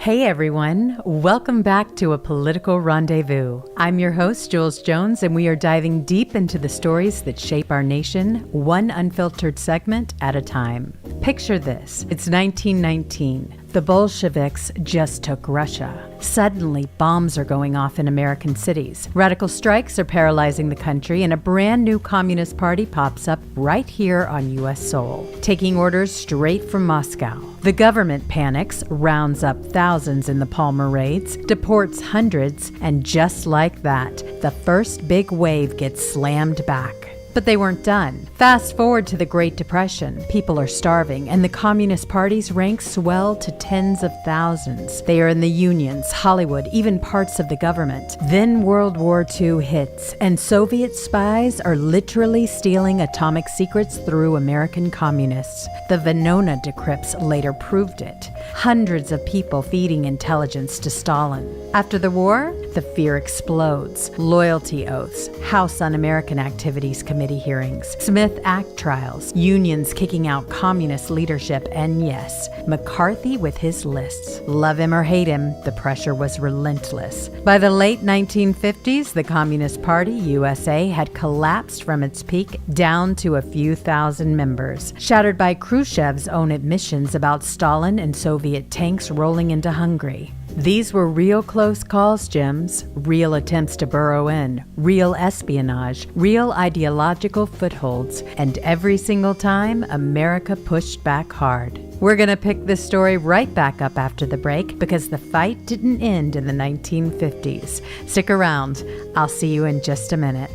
Hey everyone, welcome back to A Political Rendezvous. I'm your host, Jules Jones, and we are diving deep into the stories that shape our nation, one unfiltered segment at a time. Picture this, it's 1919. The Bolsheviks just took Russia. Suddenly, bombs are going off in American cities. Radical strikes are paralyzing the country, and a brand new communist party pops up right here on U.S. soil, taking orders straight from Moscow. The government panics, rounds up thousands in the Palmer raids, deports hundreds, and just like that, the first big wave gets slammed back. But they weren't done. Fast forward to the Great Depression. People are starving, and the Communist Party's ranks swell to tens of thousands. They are in the unions, Hollywood, even parts of the government. Then World War II hits, and Soviet spies are literally stealing atomic secrets through American communists. The Venona decrypts later proved it. Hundreds of people feeding intelligence to Stalin. After the war, the fear explodes. Loyalty oaths, House Un-American Activities Committee hearings, Smith Act trials, unions kicking out communist leadership, and yes, McCarthy with his lists. Love him or hate him, the pressure was relentless. By the late 1950s, the Communist Party, USA, had collapsed from its peak down to a few thousand members, shattered by Khrushchev's own admissions about Stalin and Soviet tanks rolling into Hungary. These were real close calls, Jims, real attempts to burrow in, real espionage, real ideological footholds, and every single time, America pushed back hard. We're going to pick this story right back up after the break because the fight didn't end in the 1950s. Stick around. I'll see you in just a minute.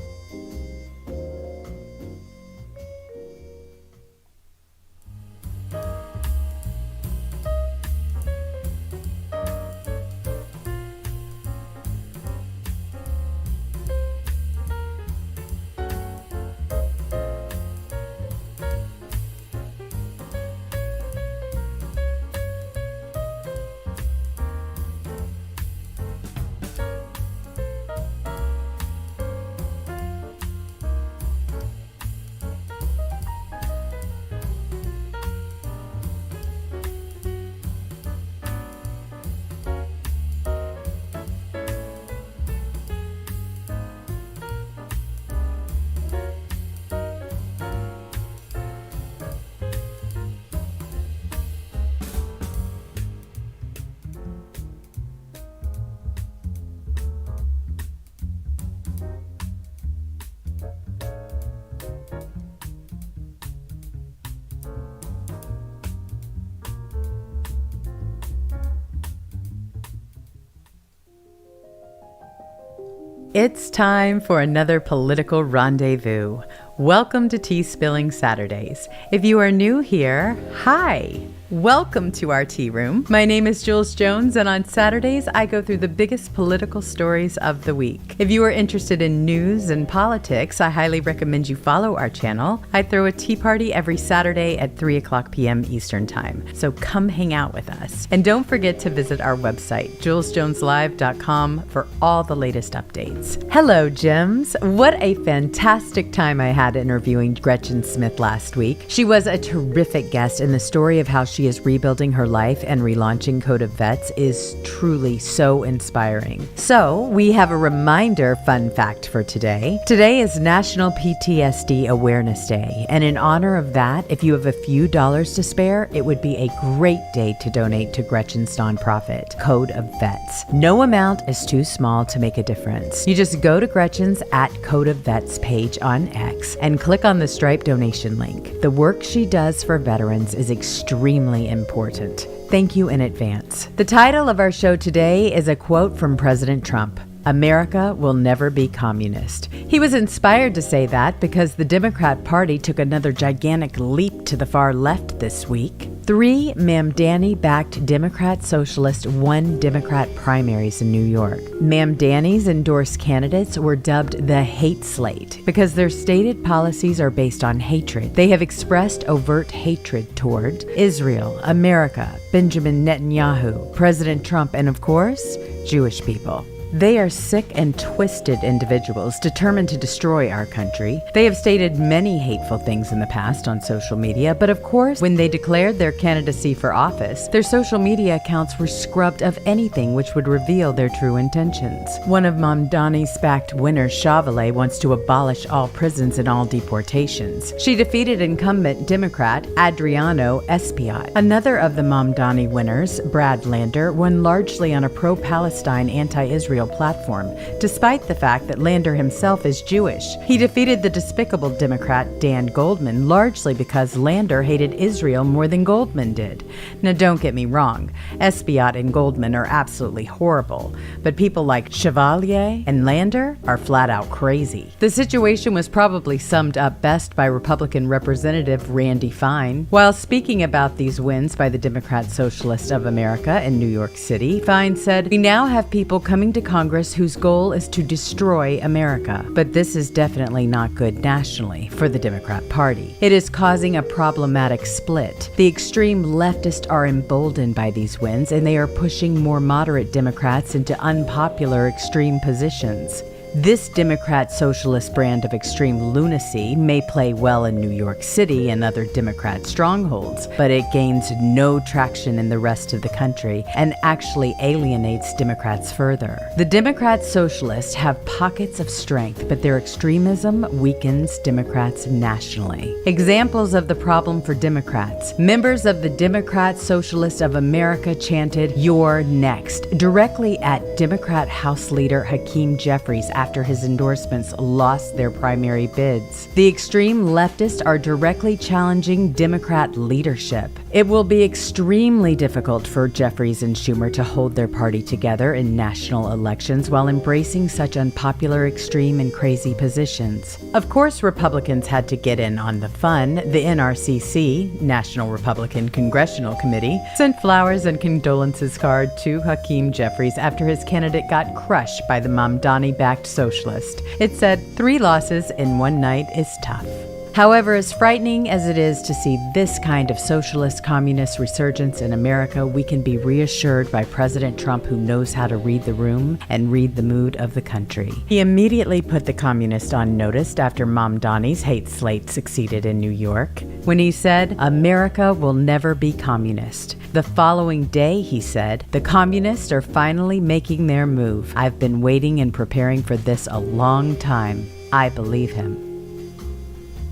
It's time for another political rendezvous. Welcome to Tea Spilling Saturdays. If you are new here, hi! Welcome to our tea room. My name is Jules Jones, and on Saturdays, I go through the biggest political stories of the week. If you are interested in news and politics, I highly recommend you follow our channel. I throw a tea party every Saturday at 3 o'clock p.m. Eastern Time, so come hang out with us. And don't forget to visit our website, julesjoneslive.com, for all the latest updates. Hello, Jims. What a fantastic time I had interviewing Gretchen Smith last week. She was a terrific guest, and the story of how she is rebuilding her life and relaunching Code of Vets is truly so inspiring. So, we have a reminder fun fact for today. Today is National PTSD Awareness Day, and in honor of that, if you have a few dollars to spare, it would be a great day to donate to Gretchen's nonprofit, Code of Vets. No amount is too small to make a difference. You just go to Gretchen's @Code of Vets page on X and click on the Stripe donation link. The work she does for veterans is extremely important. Thank you in advance. The title of our show today is a quote from President Trump. America will never be communist. He was inspired to say that because the Democrat Party took another gigantic leap to the far left this week. 3 Mamdani-backed Democrat Socialist won Democrat primaries in New York. Mamdani's endorsed candidates were dubbed the Hate Slate because their stated policies are based on hatred. They have expressed overt hatred toward Israel, America, Benjamin Netanyahu, President Trump, and of course, Jewish people. They are sick and twisted individuals determined to destroy our country. They have stated many hateful things in the past on social media, but of course, when they declared their candidacy for office, their social media accounts were scrubbed of anything which would reveal their true intentions. One of Mamdani's SPAC winners, Chevrolet, wants to abolish all prisons and all deportations. She defeated incumbent Democrat Adriano Espaillat. Another of the Mamdani winners, Brad Lander, won largely on a pro-Palestine, anti-Israel platform, despite the fact that Lander himself is Jewish. He defeated the despicable Democrat Dan Goldman largely because Lander hated Israel more than Goldman did. Now don't get me wrong, Espaillat and Goldman are absolutely horrible, but people like Chevalier and Lander are flat out crazy. The situation was probably summed up best by Republican Representative Randy Fine. While speaking about these wins by the Democrat Socialist of America in New York City, Fine said, "We now have people coming to Congress whose goal is to destroy America. But this is definitely not good nationally for the Democrat Party. It is causing a problematic split. The extreme leftists are emboldened by these wins, and they are pushing more moderate Democrats into unpopular extreme positions. This Democrat socialist brand of extreme lunacy may play well in New York City and other Democrat strongholds, but it gains no traction in the rest of the country and actually alienates Democrats further. The Democrat socialists have pockets of strength, but their extremism weakens Democrats nationally." Examples of the problem for Democrats. Members of the Democrat Socialist of America chanted, "You're next," directly at Democrat House Leader Hakeem Jeffries after his endorsements lost their primary bids. The extreme leftists are directly challenging Democrat leadership. It will be extremely difficult for Jeffries and Schumer to hold their party together in national elections while embracing such unpopular, extreme, and crazy positions. Of course, Republicans had to get in on the fun. The NRCC, National Republican Congressional Committee, sent flowers and condolences card to Hakeem Jeffries after his candidate got crushed by the Mamdani-backed socialist. It said, "3 losses in one night is tough." However, as frightening as it is to see this kind of socialist communist resurgence in America, we can be reassured by President Trump, who knows how to read the room and read the mood of the country. He immediately put the communists on notice after Mamdani's hate slate succeeded in New York, when he said, "America will never be communist." The following day, he said, "The communists are finally making their move. I've been waiting and preparing for this a long time." I believe him.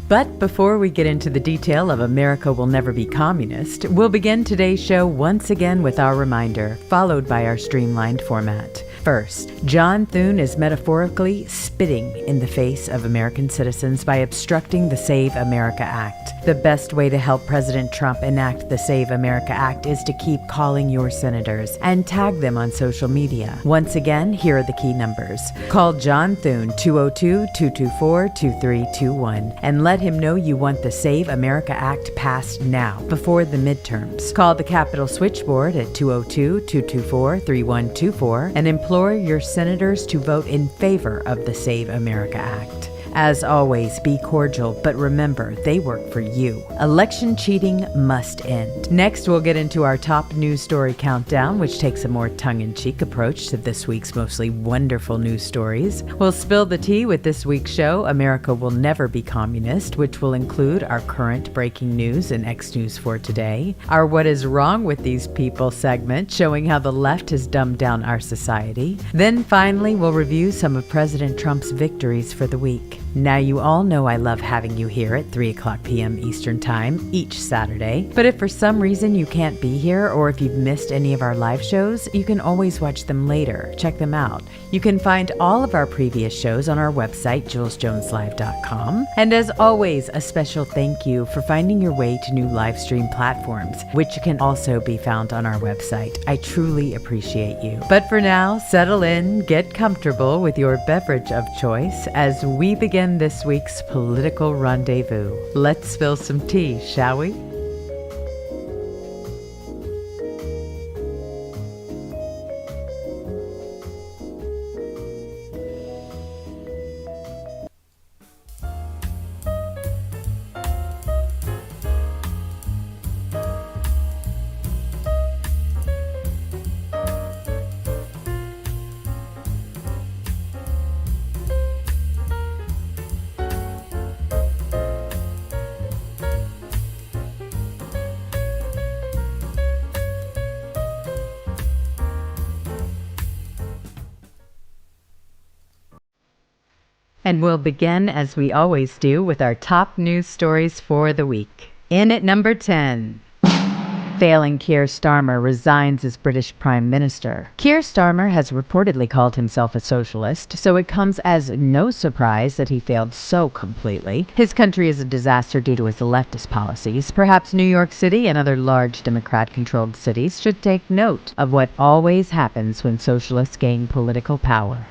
But before we get into the detail of America Will Never Be Communist, we'll begin today's show once again with our reminder, followed by our streamlined format. First, John Thune is metaphorically spitting in the face of American citizens by obstructing the Save America Act. The best way to help President Trump enact the Save America Act is to keep calling your senators and tag them on social media. Once again, here are the key numbers. Call John Thune 202-224-2321 and let him know you want the Save America Act passed now, before the midterms. Call the Capitol switchboard at 202-224-3124 and implore your senators to vote in favor of the Save America Act. As always, be cordial, but remember, they work for you. Election cheating must end. Next, we'll get into our top news story countdown, which takes a more tongue-in-cheek approach to this week's mostly wonderful news stories. We'll spill the tea with this week's show, America Will Never Be Communist, which will include our current breaking news and X News for today, our What is Wrong with These People segment, showing how the left has dumbed down our society. Then finally, we'll review some of President Trump's victories for the week. Now, you all know I love having you here at 3 o'clock p.m. Eastern Time each Saturday, but if for some reason you can't be here or if you've missed any of our live shows, you can always watch them later. Check them out. You can find all of our previous shows on our website, julesjoneslive.com. And as always, a special thank you for finding your way to new live stream platforms, which can also be found on our website. I truly appreciate you. But for now, settle in, get comfortable with your beverage of choice as we begin this week's political rendezvous. Let's spill some tea, shall we? And we'll begin, as we always do, with our top news stories for the week. In at number 10. Failing Keir Starmer resigns as British Prime Minister. Keir Starmer has reportedly called himself a socialist, so it comes as no surprise that he failed so completely. His country is a disaster due to his leftist policies. Perhaps New York City and other large Democrat-controlled cities should take note of what always happens when socialists gain political power.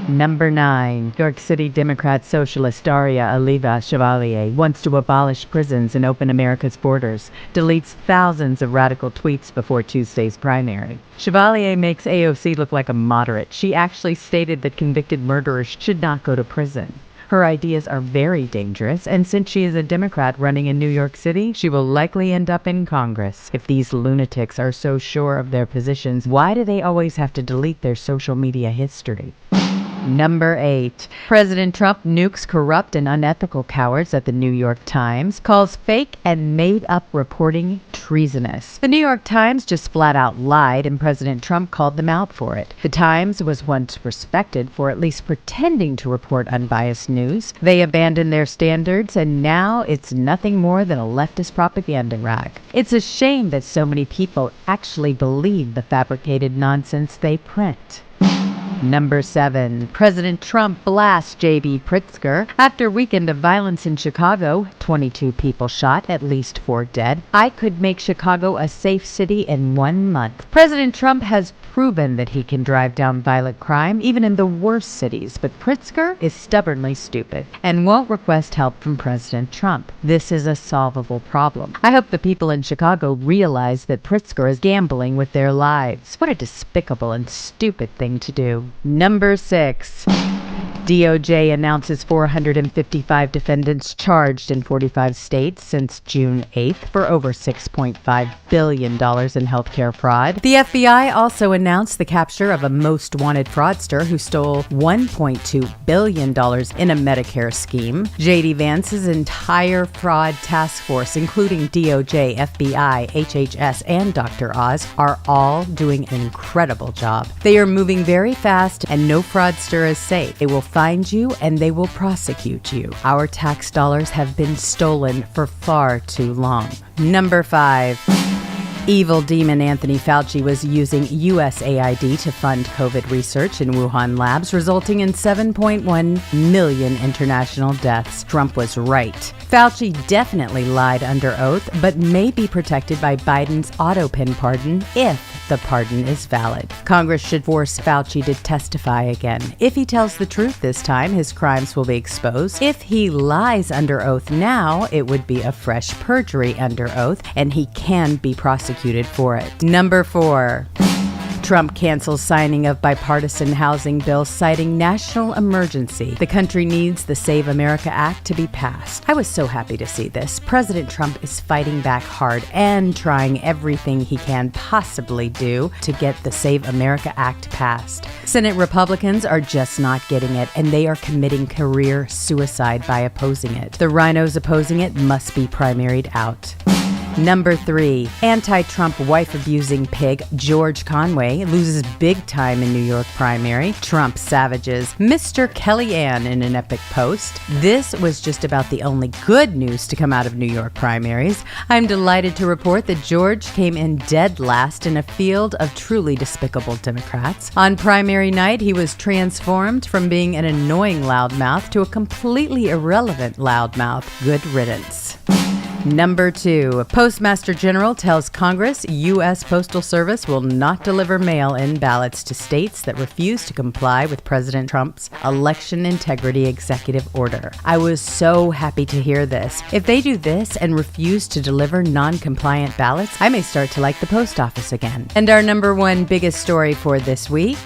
Number 9. New York City Democrat socialist Daria Aliva Chevalier wants to abolish prisons and open America's borders, deletes thousands of radical tweets before Tuesday's primary. Chevalier makes AOC look like a moderate. She actually stated that convicted murderers should not go to prison. Her ideas are very dangerous, and since she is a Democrat running in New York City, she will likely end up in Congress. If these lunatics are so sure of their positions, why do they always have to delete their social media history? Number 8. President Trump nukes corrupt and unethical cowards at the New York Times, calls fake and made-up reporting treasonous. The New York Times just flat out lied, and President Trump called them out for it. The Times was once respected for at least pretending to report unbiased news. They abandoned their standards, and now it's nothing more than a leftist propaganda rag. It's a shame that so many people actually believe the fabricated nonsense they print. Number 7. President Trump blasts J.B. Pritzker. After a weekend of violence in Chicago, 22 people shot, at least 4 dead. I could make Chicago a safe city in 1 month. President Trump has proven that he can drive down violent crime, even in the worst cities, but Pritzker is stubbornly stupid and won't request help from President Trump. This is a solvable problem. I hope the people in Chicago realize that Pritzker is gambling with their lives. What a despicable and stupid thing to do. Number 6. DOJ announces 455 defendants charged in 45 states since June 8th for over $6.5 billion in healthcare fraud. The FBI also announced the capture of a most wanted fraudster who stole $1.2 billion in a Medicare scheme. J.D. Vance's entire fraud task force, including DOJ, FBI, HHS, and Dr. Oz, are all doing an incredible job. They are moving very fast, and no fraudster is safe. They will find you and they will prosecute you. Our tax dollars have been stolen for far too long. Number 5. Evil demon Anthony Fauci was using USAID to fund COVID research in Wuhan labs, resulting in 7.1 million international deaths. Trump was right. Fauci definitely lied under oath, but may be protected by Biden's auto-pen pardon if the pardon is valid. Congress should force Fauci to testify again. If he tells the truth this time, his crimes will be exposed. If he lies under oath now, it would be a fresh perjury under oath, and he can be prosecuted for it. Number 4. Trump cancels signing of bipartisan housing bill, citing national emergency. The country needs the Save America Act to be passed. I was so happy to see this. President Trump is fighting back hard and trying everything he can possibly do to get the Save America Act passed. Senate Republicans are just not getting it, and they are committing career suicide by opposing it. The rhinos opposing it must be primaried out. Number 3. Anti-Trump wife-abusing pig George Conway loses big time in New York primary. Trump savages Mr. Kellyanne in an epic post. This was just about the only good news to come out of New York primaries. I'm delighted to report that George came in dead last in a field of truly despicable Democrats. On primary night, he was transformed from being an annoying loudmouth to a completely irrelevant loudmouth. Good riddance. Number 2. Postmaster General tells Congress U.S. Postal Service will not deliver mail-in ballots to states that refuse to comply with President Trump's election integrity executive order. I was so happy to hear this. If they do this and refuse to deliver non-compliant ballots, I may start to like the post office again. And our number 1 biggest story for this week: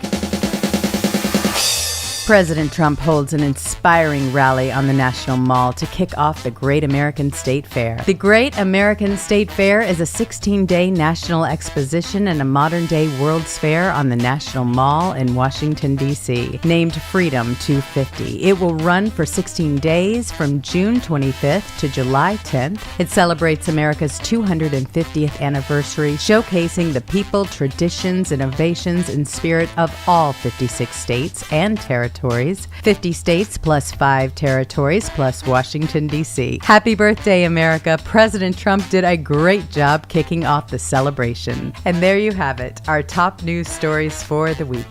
President Trump holds an inspiring rally on the National Mall to kick off the Great American State Fair. The Great American State Fair is a 16-day national exposition and a modern-day World's Fair on the National Mall in Washington, D.C., named Freedom 250. It will run for 16 days from June 25th to July 10th. It celebrates America's 250th anniversary, showcasing the people, traditions, innovations, and spirit of all 56 states and territories territories, 50 states plus 5 territories plus Washington, D.C. Happy birthday, America. President Trump did a great job kicking off the celebration. And there you have it, our top news stories for the week.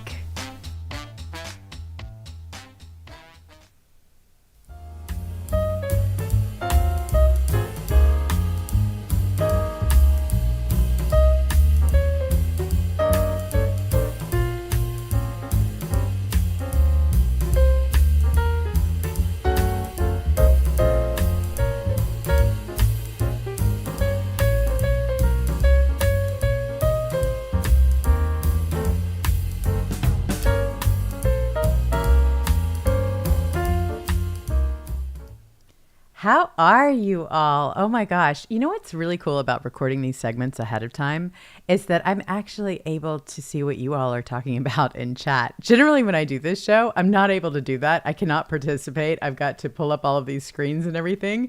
How are you all? Oh my gosh. You know what's really cool about recording these segments ahead of time is that I'm actually able to see what you all are talking about in chat. Generally, when I do this show, I'm not able to do that. I cannot participate. I've got to pull up all of these screens and everything.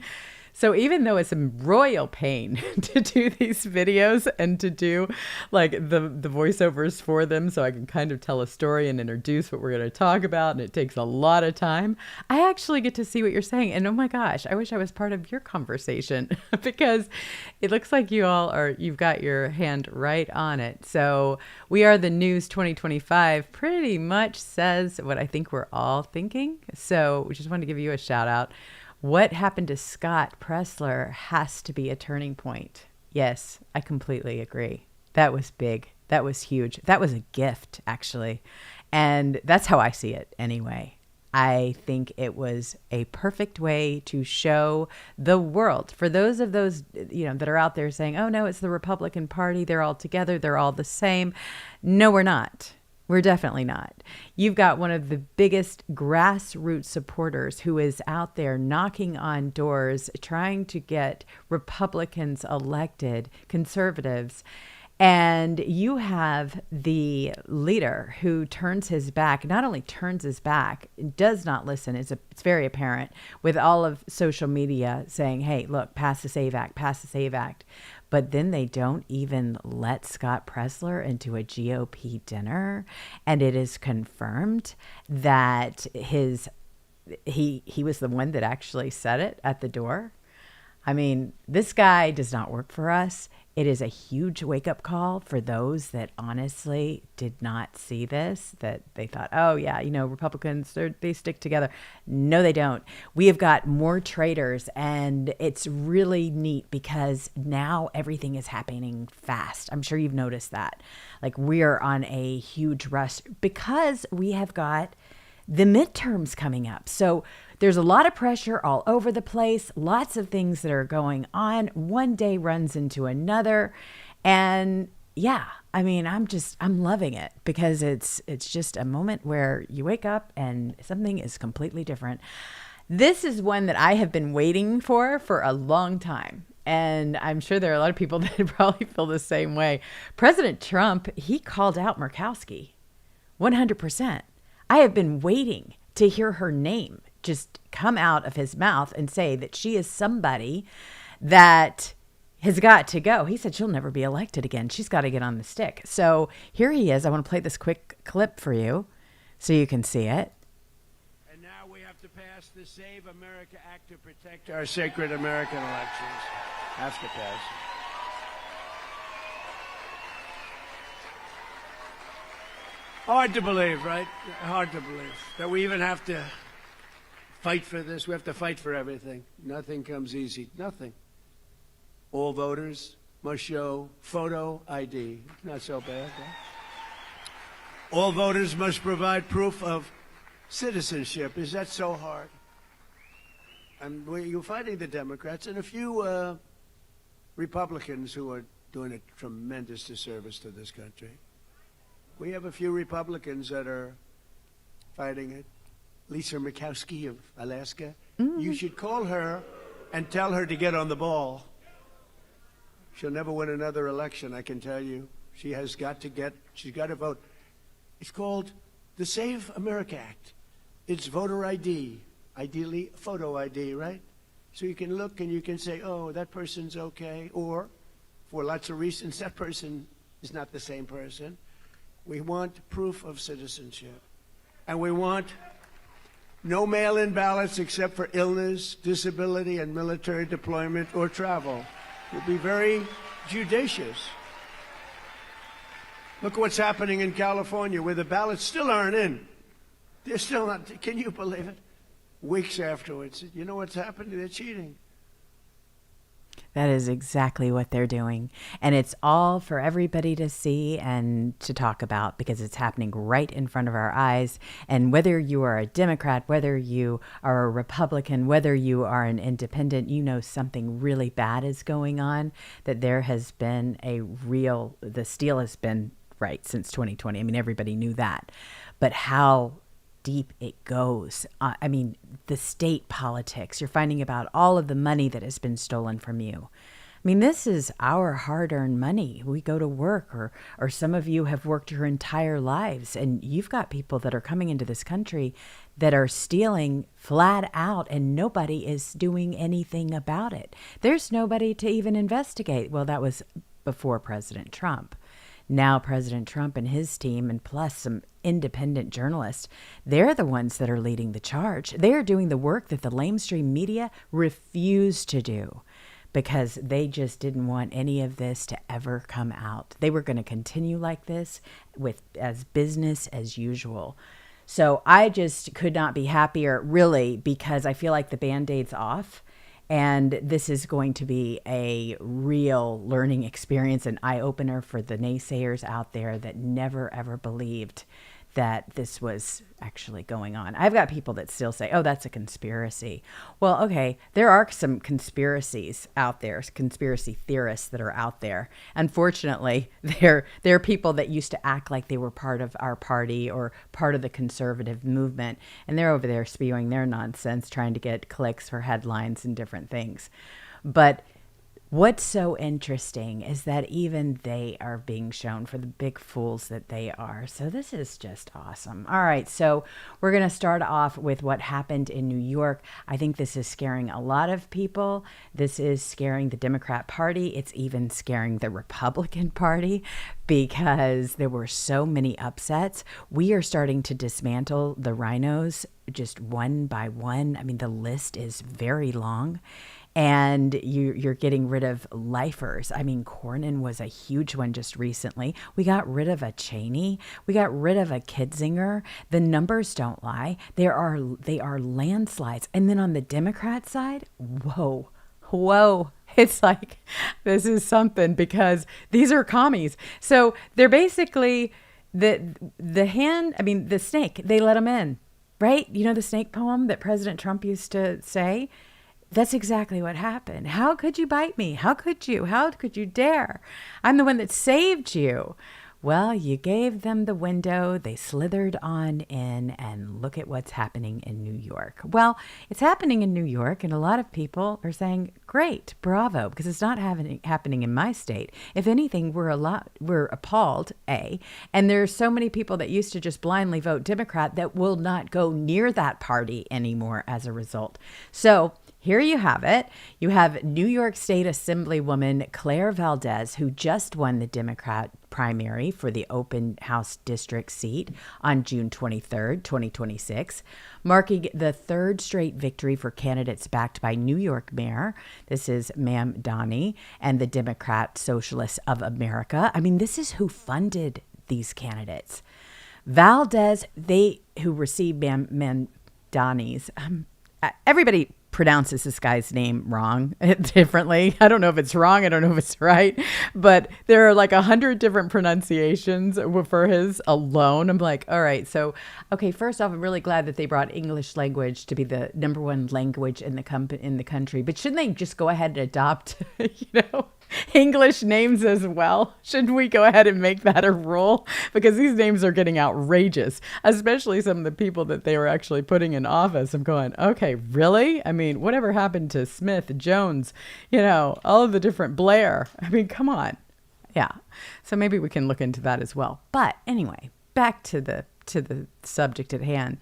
So even though it's a royal pain to do these videos and to do like the voiceovers for them so I can kind of tell a story and introduce what we're going to talk about, and it takes a lot of time, I actually get to see what you're saying. And oh my gosh, I wish I was part of your conversation because it looks like you've got your hand right on it. So we are the News 2025 pretty much says what I think we're all thinking. So we just wanted to give you a shout out. What happened to Scott Presler has to be a turning point. Yes, I completely agree. That was big. That was huge. That was a gift, actually. And that's how I see it anyway. I think it was a perfect way to show the world. For those that are out there saying, oh, no, it's the Republican Party. They're all together. They're all the same. No, we're not. We're definitely not. You've got one of the biggest grassroots supporters who is out there knocking on doors, trying to get Republicans elected, conservatives. And you have the leader who turns his back, not only turns his back, does not listen. It's very apparent with all of social media saying, hey, look, pass the SAVE Act, pass the SAVE Act. But then they don't even let Scott Presler into a GOP dinner. And it is confirmed that he was the one that actually said it at the door. I mean, this guy does not work for us. It is a huge wake-up call for those that honestly did not see this, that they thought, oh, yeah, Republicans, they stick together. No, they don't. We have got more traitors, and it's really neat because now everything is happening fast. I'm sure you've noticed that. Like, we are on a huge rush because we have got the midterms coming up. So there's a lot of pressure all over the place, lots of things that are going on. One day runs into another. And yeah, I mean, I'm loving it because it's just a moment where you wake up and something is completely different. This is one that I have been waiting for a long time. And I'm sure there are a lot of people that probably feel the same way. President Trump, he called out Murkowski 100%. I have been waiting to hear her name just come out of his mouth and say that she is somebody that has got to go. He said she'll never be elected again. She's got to get on the stick. So here he is. I want to play this quick clip for you so you can see it. And now we have to pass the Save America Act to protect our sacred American elections. Have to pass. Hard to believe, right? Hard to believe that we even have to fight for this. We have to fight for everything. Nothing comes easy. Nothing. All voters must show photo ID. Not so bad, huh? All voters must provide proof of citizenship. Is that so hard? And you're fighting the Democrats and a few Republicans who are doing a tremendous disservice to this country. We have a few Republicans that are fighting it. Lisa Murkowski of Alaska. You should call her and tell her to get on the ball. She'll never win another election, I can tell you. She's got to vote. It's called the Save America Act. It's voter ID, ideally photo ID, right? So you can look and you can say, oh, that person's okay, or for lots of reasons, that person is not the same person. We want proof of citizenship, and we want No mail-in ballots except for illness, disability, and military deployment or travel. We'll be very judicious. Look what's happening in California, where the ballots still aren't in. They're still not. Can you believe it? Weeks afterwards, you know what's happening? They're cheating. That is exactly what they're doing. And it's all for everybody to see and to talk about because it's happening right in front of our eyes. And whether you are a Democrat, whether you are a Republican, whether you are an independent, you know something really bad is going on, that there has been the steal has been right since 2020. I mean, everybody knew that. But how deep it goes. I mean, the state politics, you're finding about all of the money that has been stolen from you. I mean, this is our hard-earned money. We go to work, or some of you have worked your entire lives, and you've got people that are coming into this country that are stealing flat out, and nobody is doing anything about it. There's nobody to even investigate. Well, that was before President Trump. Now President Trump and his team, and plus some independent journalists, they're the ones that are leading the charge. They are doing the work that the lamestream media refused to do because they just didn't want any of this to ever come out. They were going to continue like this as business as usual. So I just could not be happier, really, because I feel like the Band-Aid's off. And this is going to be a real learning experience, an eye-opener for the naysayers out there that never, ever believed that this was actually going on. I've got people that still say, oh, that's a conspiracy. Well, okay, there are some conspiracies out there, conspiracy theorists that are out there. Unfortunately, they're people that used to act like they were part of our party or part of the conservative movement, and they're over there spewing their nonsense, trying to get clicks for headlines and different things. But what's so interesting is that even they are being shown for the big fools that they are. So this is just awesome. All right, so we're going to start off with what happened in New York. I think this is scaring a lot of people. This is scaring the Democrat Party. It's even scaring the Republican Party because there were so many upsets. We are starting to dismantle the rhinos just one by one. I mean, the list is very long. And you're getting rid of lifers. I mean, Cornyn was a huge one just recently. We got rid of a Cheney. We got rid of a Kinzinger. The numbers don't lie. They are landslides. And then on the Democrat side, whoa. It's like, this is something because these are commies. So they're basically the snake, they let them in, right? You know the snake poem that President Trump used to say? That's exactly what happened. How could you bite me? How could you? How could you dare? I'm the one that saved you. Well, you gave them the window. They slithered on in, and look at what's happening in New York. Well, it's happening in New York, and a lot of people are saying, great, bravo, because it's not happening in my state. If anything, we're appalled, and there's so many people that used to just blindly vote Democrat that will not go near that party anymore as a result. So here you have it. You have New York State Assemblywoman Claire Valdez, who just won the Democrat primary for the open House district seat on June 23rd, 2026, marking the third straight victory for candidates backed by New York Mayor. This is Ma'am Donnie and the Democrat Socialists of America. I mean, this is who funded these candidates. Valdez, who received Ma'am Donnie's, everybody pronounces this guy's name wrong differently. I don't know if it's wrong. I don't know if it's right, but there are like 100 different pronunciations for his alone. I'm like, all right. So, okay, first off, I'm really glad that they brought English language to be the number one language in the country, but shouldn't they just go ahead and adopt, English names as well? Shouldn't we go ahead and make that a rule? Because these names are getting outrageous, especially some of the people that they were actually putting in office. I'm going, okay, really? I mean, whatever happened to Smith, Jones, all of the different Blair? I mean, come on. Yeah. So maybe we can look into that as well. But anyway, back to the subject at hand.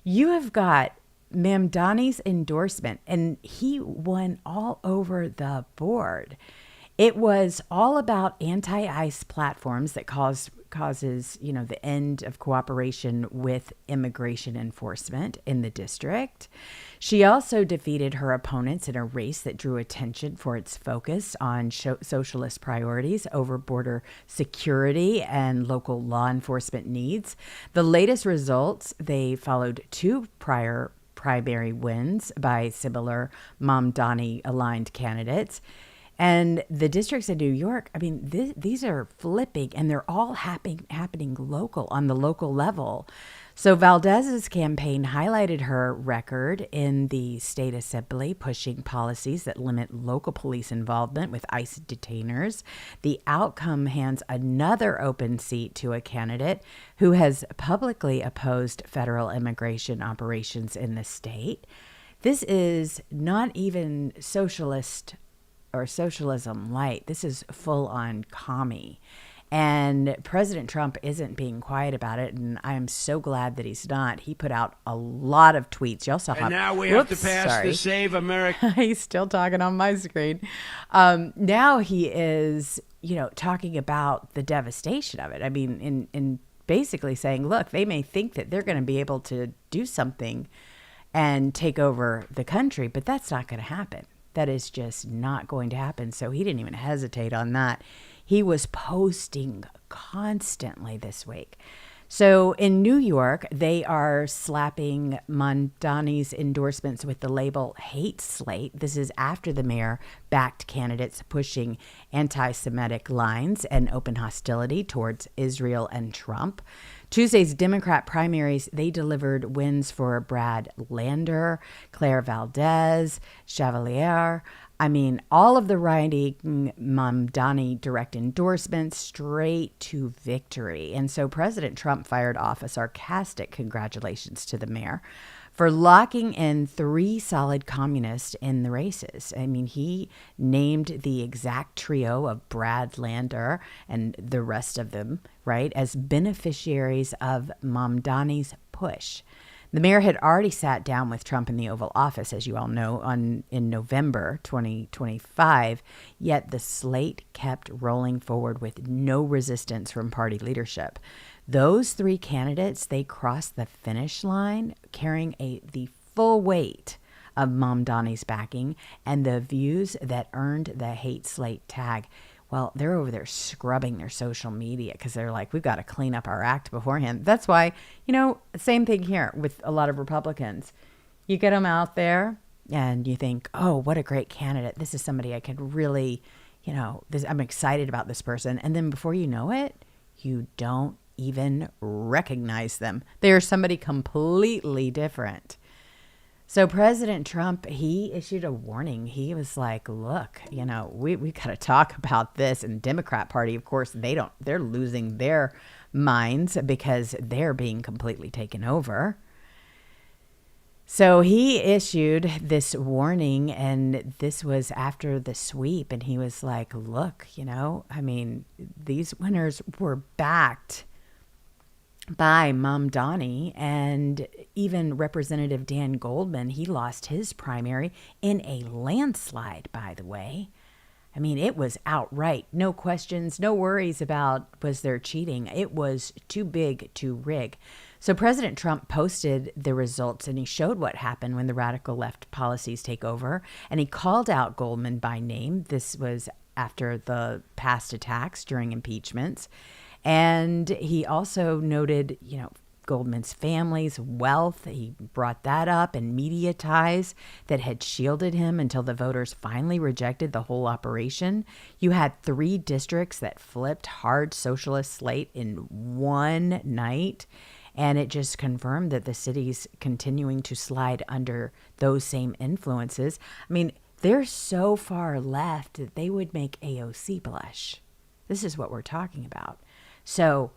You have got Ma'am Donnie's endorsement, and he won all over the board. It was all about anti-ICE platforms that causes, the end of cooperation with immigration enforcement in the district. She also defeated her opponents in a race that drew attention for its focus on socialist priorities over border security and local law enforcement needs. The latest results, they followed two prior primary wins by similar Mamdani-aligned candidates. And the districts in New York, these are flipping, and they're all happening on the local level. So Valdez's campaign highlighted her record in the state assembly, pushing policies that limit local police involvement with ICE detainers. The outcome hands another open seat to a candidate who has publicly opposed federal immigration operations in the state. This is not even socialist or socialism light. This is full on commie. And President Trump isn't being quiet about it, and I'm so glad that he's not. He put out a lot of tweets. Y'all saw how. And now we have to pass the Save America. He's still talking on my screen. Now he is, talking about the devastation of it. In basically saying, look, they may think that they're going to be able to do something and take over the country, but that's not going to happen. That is just not going to happen. So he didn't even hesitate on that. He was posting constantly this week. So in New York, they are slapping Mamdani's endorsements with the label hate slate. This is after the mayor backed candidates pushing anti-Semitic lines and open hostility towards Israel and Trump. Tuesday's Democrat primaries, they delivered wins for Brad Lander, Claire Valdez, Chevalier. All of the riding Mamdani direct endorsements straight to victory. And so President Trump fired off a sarcastic congratulations to the mayor for locking in 3 solid communists in the races. He named the exact trio of Brad Lander and the rest of them, right, as beneficiaries of Mamdani's push. The mayor had already sat down with Trump in the Oval Office, as you all know, in November 2025, yet the slate kept rolling forward with no resistance from party leadership. Those 3 candidates, they crossed the finish line carrying the full weight of Mamdani's backing and the views that earned the hate slate tag. Well, they're over there scrubbing their social media because they're like, we've got to clean up our act beforehand. That's why, same thing here with a lot of Republicans. You get them out there and you think, oh, what a great candidate. This is somebody I could really, I'm excited about this person. And then before you know it, you don't even recognize them. They are somebody completely different. So President Trump, he issued a warning. He was like, look, we got to talk about this. And Democrat Party, of course, they're losing their minds because they're being completely taken over. So he issued this warning, and this was after the sweep. And he was like, look, these winners were backed by Mamdani, and even Representative Dan Goldman, he lost his primary in a landslide, by the way. It was outright. No questions, no worries about was there cheating. It was too big to rig. So President Trump posted the results, and he showed what happened when the radical left policies take over, and he called out Goldman by name. This was after the past attacks during impeachments. And he also noted, Goldman's family's wealth. He brought that up, and media ties that had shielded him until the voters finally rejected the whole operation. You had 3 districts that flipped hard socialist slate in one night. And it just confirmed that the city's continuing to slide under those same influences. They're so far left that they would make AOC blush. This is what we're talking about. So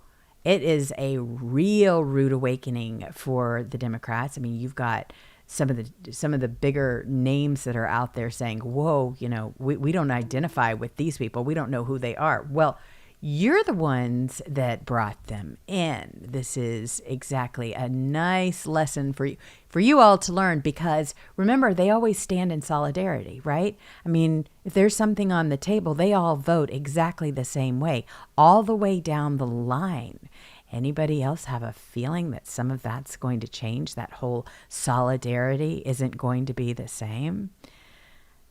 it is a real rude awakening for the Democrats. You've got some of the bigger names that are out there saying, whoa, we don't identify with these people. We don't know who they are. Well, You're the ones that brought them in. This is exactly a nice lesson for you all to learn, because remember, they always stand in solidarity, right? I mean, if there's something on the table, they all vote exactly the same way, all the way down the line. Anybody else have a feeling that some of that's going to change? That whole solidarity isn't going to be the same?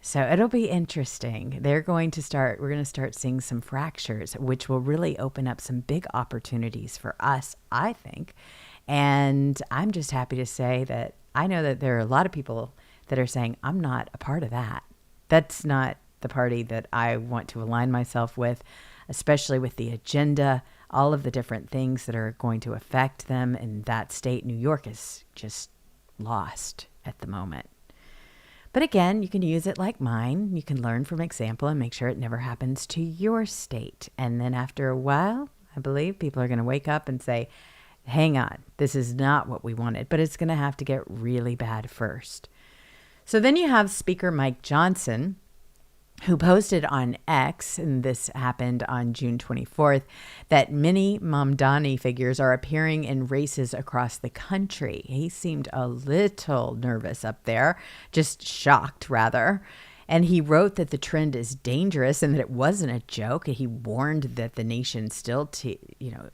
So it'll be interesting. We're going to start seeing some fractures, which will really open up some big opportunities for us, I think. And I'm just happy to say that I know that there are a lot of people that are saying, I'm not a part of that. That's not the party that I want to align myself with, especially with the agenda, all of the different things that are going to affect them in that state. New York is just lost at the moment. But again, you can use it like mine. You can learn from example and make sure it never happens to your state. And then after a while, I believe people are going to wake up and say, hang on, this is not what we wanted, but it's going to have to get really bad first. So then you have Speaker Mike Johnson, who posted on X, and this happened on June 24th, that many Mamdani figures are appearing in races across the country. He seemed a little nervous up there, just shocked rather. And he wrote that the trend is dangerous and that it wasn't a joke. He warned that the nation still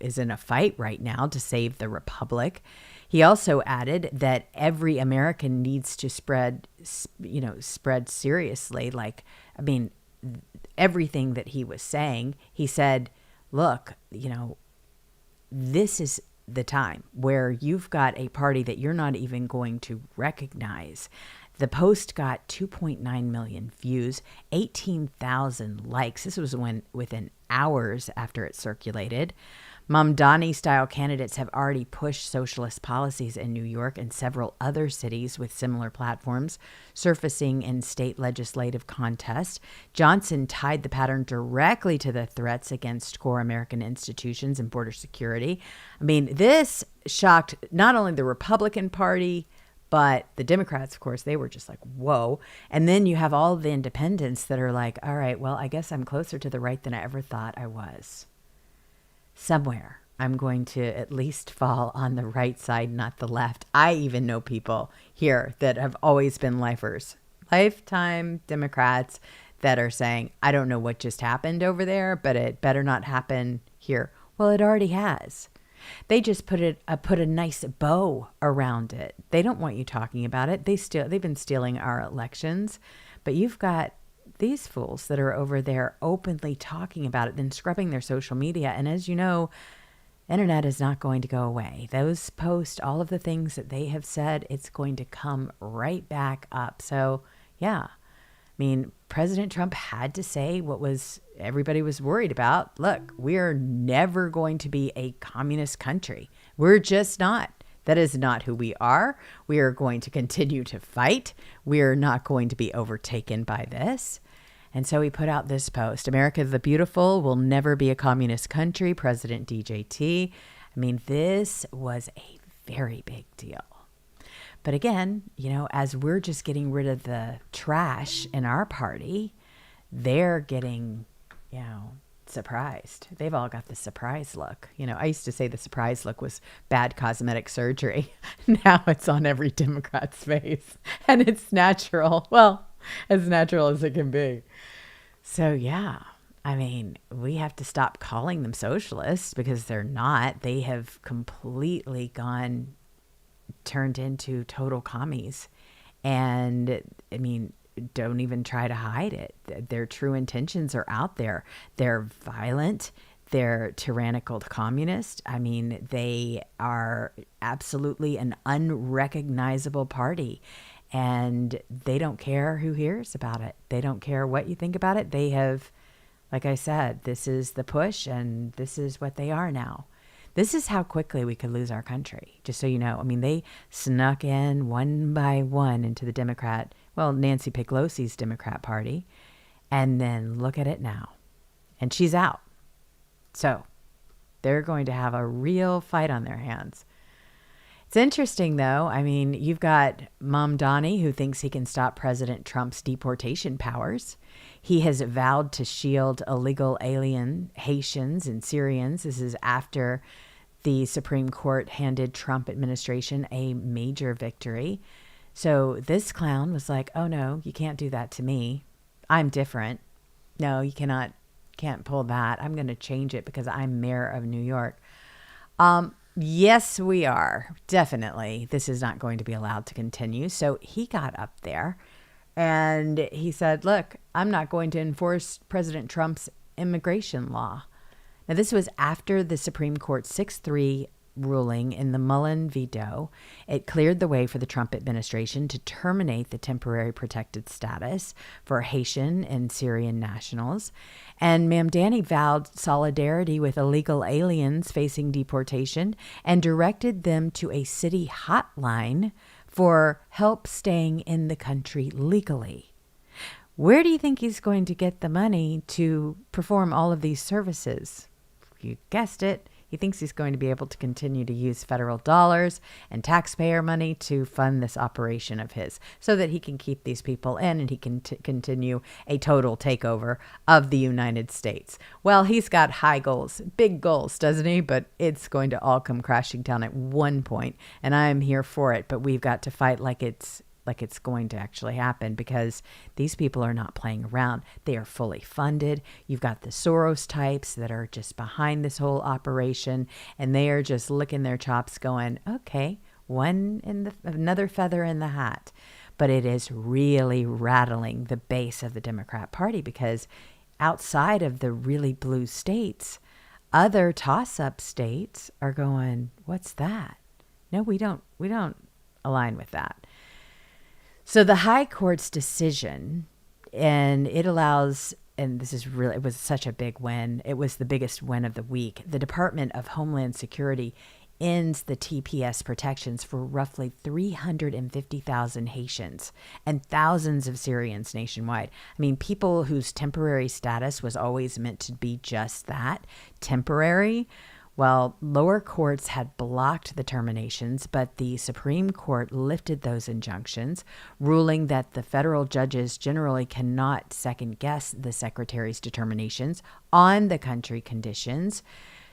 is in a fight right now to save the republic. He also added that every American needs to spread seriously. Everything that he was saying, he said, look, this is the time where you've got a party that you're not even going to recognize. The post got 2.9 million views, 18,000 likes. This was within hours after it circulated. Mamdani-style candidates have already pushed socialist policies in New York and several other cities with similar platforms, surfacing in state legislative contests. Johnson tied the pattern directly to the threats against core American institutions and border security. I mean, this shocked not only the Republican Party, but the Democrats, of course. They were just like, whoa. And then you have all the independents that are like, all right, well, I guess I'm closer to the right than I ever thought I was. Somewhere I'm going to at least fall on the right side, not the left. I even know people here that have always been lifers, lifetime Democrats, that are saying, I don't know what just happened over there, but it better not happen here. Well, it already has. They just put a nice bow around it. They don't want you talking about it. They've been stealing our elections, but you've got these fools that are over there openly talking about it, then scrubbing their social media. And as you know, internet is not going to go away. Those posts, all of the things that they have said, it's going to come right back up. So yeah, I mean, President Trump had to say what everybody was worried about. Look, we're never going to be a communist country. We're just not. That is not who we are. We are going to continue to fight. We are not going to be overtaken by this. And so he put out this post, America the Beautiful will never be a communist country, President DJT. I mean, this was a very big deal. But again, as we're just getting rid of the trash in our party, they're getting, surprised. They've all got the surprise look. I used to say the surprise look was bad cosmetic surgery. Now it's on every Democrat's face, and it's natural. Well, as natural as it can be. So yeah, I mean, we have to stop calling them socialists because they're not. They have completely turned into total commies. And I mean, don't even try to hide it. Their true intentions are out there. They're violent. They're tyrannical communist. I mean, they are absolutely an unrecognizable party. And they don't care who hears about it. They don't care what you think about it. They have, like I said, this is the push, and this is what they are now. This is how quickly we could lose our country, just so you know. I mean, they snuck in one by one into the Nancy Pelosi's Democrat Party, and then look at it now. And she's out. So they're going to have a real fight on their hands. It's interesting, though. I mean, you've got Mamdani, who thinks he can stop President Trump's deportation powers. He has vowed to shield illegal alien Haitians and Syrians. This is after the Supreme Court handed Trump administration a major victory. So this clown was like, oh, no, you can't do that to me. I'm different. No, you can't pull that. I'm going to change it because I'm mayor of New York. Yes, we are. Definitely. This is not going to be allowed to continue. So he got up there and he said, look, I'm not going to enforce President Trump's immigration law. Now, this was after the Supreme Court 6-3 ruling in the Mullen v. Doe. It cleared the way for the Trump administration to terminate the temporary protected status for Haitian and Syrian nationals. And Mamdani vowed solidarity with illegal aliens facing deportation and directed them to a city hotline for help staying in the country legally. Where do you think he's going to get the money to perform all of these services? You guessed it. He thinks he's going to be able to continue to use federal dollars and taxpayer money to fund this operation of his so that he can keep these people in and he can continue a total takeover of the United States. Well, he's got high goals, big goals, doesn't he? But it's going to all come crashing down at one point, and I'm here for it. But we've got to fight like it's going to actually happen because these people are not playing around. They are fully funded. You've got the Soros types that are just behind this whole operation, and they are just licking their chops going, okay, another feather in the hat. But it is really rattling the base of the Democrat Party because outside of the really blue states, other toss-up states are going, what's that? No, we don't align with that. So the high court's decision, and it allows, and it was such a big win. It was the biggest win of the week. The Department of Homeland Security ends the TPS protections for roughly 350,000 Haitians and thousands of Syrians nationwide. I mean, people whose temporary status was always meant to be just that, temporary. Well, lower courts had blocked the terminations, but the Supreme Court lifted those injunctions, ruling that the federal judges generally cannot second-guess the secretary's determinations on the country conditions.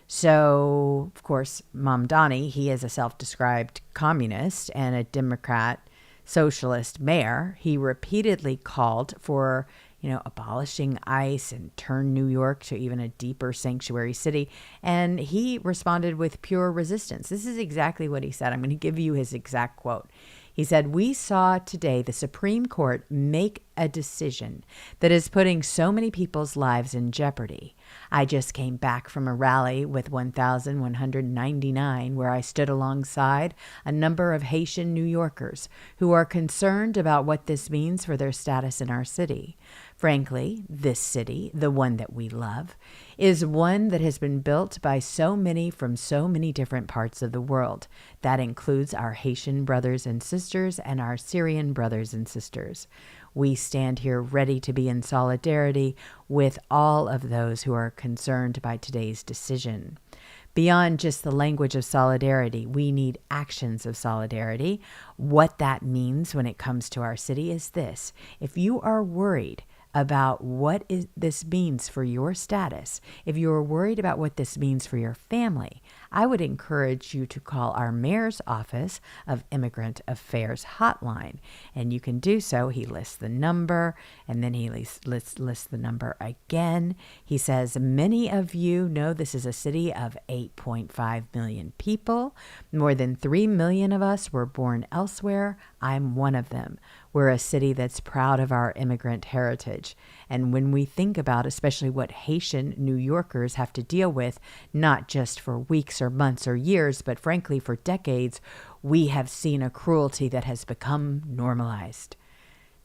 So, of course, Mamdani, he is a self-described communist and a Democrat socialist mayor. He repeatedly called for abolishing ICE and turn New York to even a deeper sanctuary city. And he responded with pure resistance. This is exactly what he said. I'm going to give you his exact quote. He said, "We saw today the Supreme Court make a decision that is putting so many people's lives in jeopardy. I just came back from a rally with 1,199 where I stood alongside a number of Haitian New Yorkers who are concerned about what this means for their status in our city. Frankly, this city, the one that we love, is one that has been built by so many from so many different parts of the world. That includes our Haitian brothers and sisters and our Syrian brothers and sisters. We stand here ready to be in solidarity with all of those who are concerned by today's decision. Beyond just the language of solidarity, we need actions of solidarity. What that means when it comes to our city is this. If you are worried about this means for your status, if you are worried about what this means for your family, I would encourage you to call our mayor's office of Immigrant Affairs hotline. And you can do so. He lists the number, and then he lists the number again. He says, many of you know this is a city of 8.5 million people. More than 3 million of us were born elsewhere. I'm one of them. We're a city that's proud of our immigrant heritage. And when we think about especially what Haitian New Yorkers have to deal with, not just for weeks or months or years, but frankly for decades, we have seen a cruelty that has become normalized.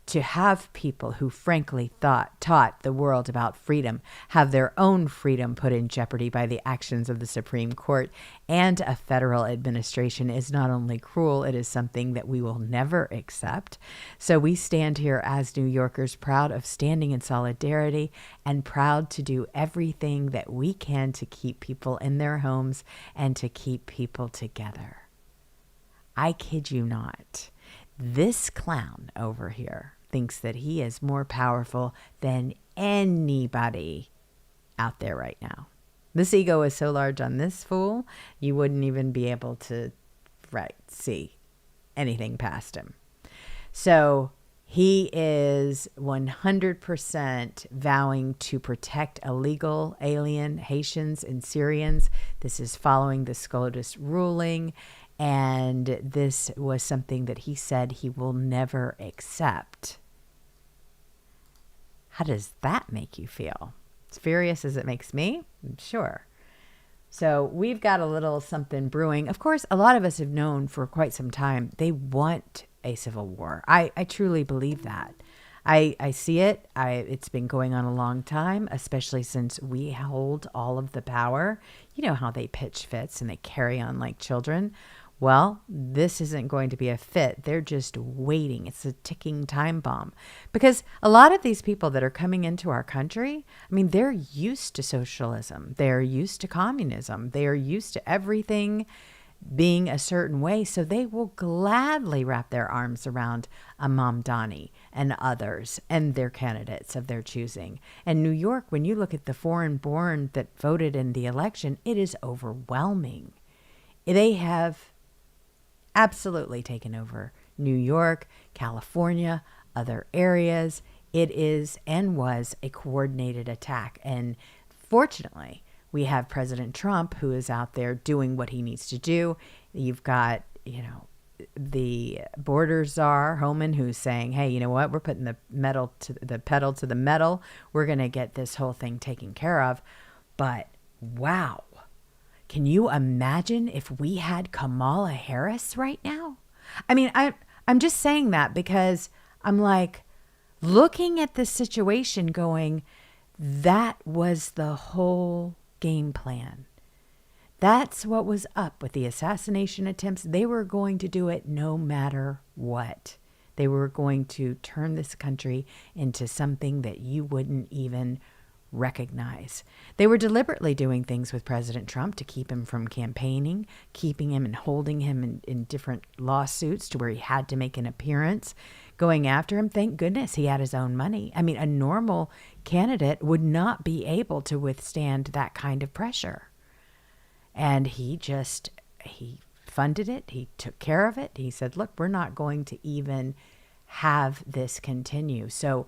To have people who frankly taught the world about freedom have their own freedom put in jeopardy by the actions of the Supreme Court and a federal administration is not only cruel, it is something that we will never accept. So we stand here as New Yorkers proud of standing in solidarity and proud to do everything that we can to keep people in their homes and to keep people together. I kid you not. This clown over here thinks that he is more powerful than anybody out there right now. This ego is so large on this fool, you wouldn't even be able to see anything past him. So he is 100% vowing to protect illegal alien Haitians and Syrians. This is following the SCOTUS ruling. And this was something that he said he will never accept. How does that make you feel? As furious as it makes me? I'm sure. So we've got a little something brewing. Of course, a lot of us have known for quite some time they want a civil war. I truly believe that. I see it. It's been going on a long time, especially since we hold all of the power. You know how they pitch fits and they carry on like children. Well, this isn't going to be a fit. They're just waiting. It's a ticking time bomb. Because a lot of these people that are coming into our country, I mean, they're used to socialism. They're used to communism. They are used to everything being a certain way. So they will gladly wrap their arms around a Mamdani and others and their candidates of their choosing. And New York, when you look at the foreign-born that voted in the election, it is overwhelming. They have absolutely taken over New York, California, other areas. It is and was a coordinated attack. And fortunately, we have President Trump who is out there doing what he needs to do. You've got, the border czar, Homan, who's saying, hey, you know what? We're putting the pedal to the metal. We're going to get this whole thing taken care of. But wow. Can you imagine if we had Kamala Harris right now? I mean, I'm just saying that because I'm like looking at this situation going, that was the whole game plan. That's what was up with the assassination attempts. They were going to do it no matter what. They were going to turn this country into something that you wouldn't even recognize. They were deliberately doing things with President Trump to keep him from campaigning, keeping him and holding him in different lawsuits to where he had to make an appearance, going after him. Thank goodness he had his own money. I mean, a normal candidate would not be able to withstand that kind of pressure. And he funded it. He took care of it. He said, look, we're not going to even have this continue. So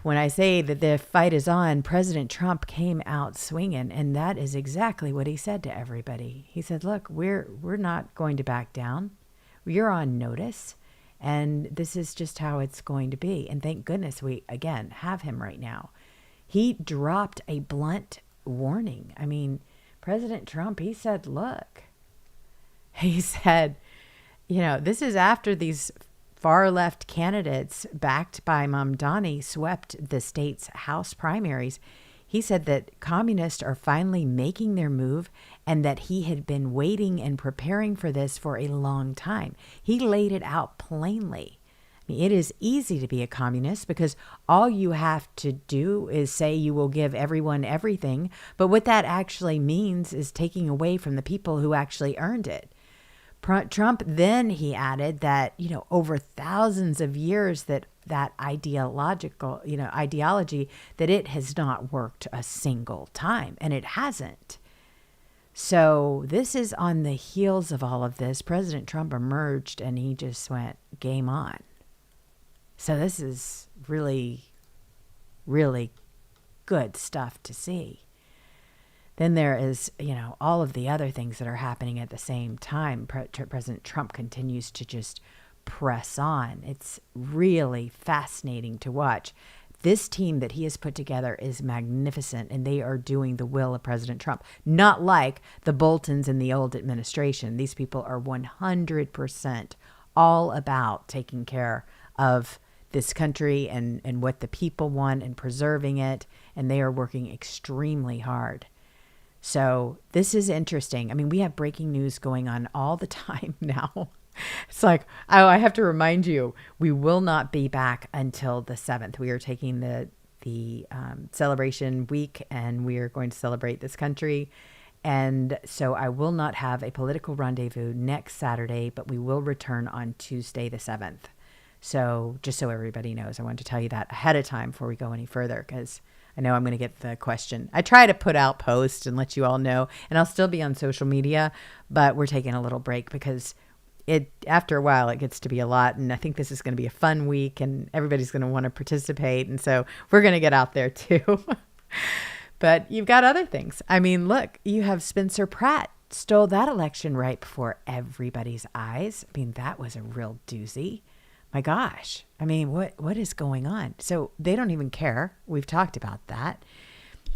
when I say that the fight is on, President Trump came out swinging, and that is exactly what he said to everybody. He said, look, we're not going to back down. You're on notice, and this is just how it's going to be. And thank goodness we, again, have him right now. He dropped a blunt warning. I mean, President Trump, he said, look, he said, this is after these far left candidates backed by Mamdani swept the state's House primaries. He said that communists are finally making their move and that he had been waiting and preparing for this for a long time. He laid it out plainly. I mean, it is easy to be a communist because all you have to do is say you will give everyone everything. But what that actually means is taking away from the people who actually earned it. Trump then, he added that, over thousands of years that ideology, that it has not worked a single time, and it hasn't. So this is on the heels of all of this. President Trump emerged and he just went game on. So this is really, really good stuff to see. Then there is, all of the other things that are happening at the same time. President Trump continues to just press on. It's really fascinating to watch. This team that he has put together is magnificent, and they are doing the will of President Trump. Not like the Boltons in the old administration. These people are 100% all about taking care of this country and what the people want and preserving it, and they are working extremely hard. So this is interesting. I mean, we have breaking news going on all the time now. It's like, I have to remind you, we will not be back until the 7th. We are taking the celebration week, and we are going to celebrate this country. And so I will not have a political rendezvous next Saturday, but we will return on Tuesday the 7th. So just so everybody knows, I wanted to tell you that ahead of time before we go any further, because I know I'm going to get the question. I try to put out posts and let you all know, and I'll still be on social media, but we're taking a little break because after a while, it gets to be a lot. And I think this is going to be a fun week and everybody's going to want to participate. And so we're going to get out there too. But you've got other things. I mean, look, you have Spencer Pratt stole that election right before everybody's eyes. I mean, that was a real doozy. My gosh. I mean, what is going on? So they don't even care. We've talked about that.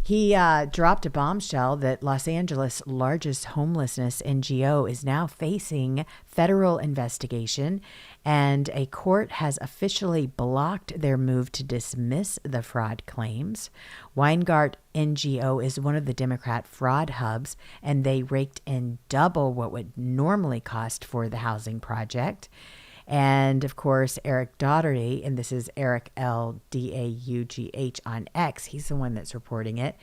He dropped a bombshell that Los Angeles' largest homelessness NGO is now facing federal investigation, and a court has officially blocked their move to dismiss the fraud claims. Weingart NGO is one of the Democrat fraud hubs, and they raked in double what would normally cost for the housing project. And of course, Eric Daugherty, and this is Eric L-Daugh on X. He's the one that's reporting it.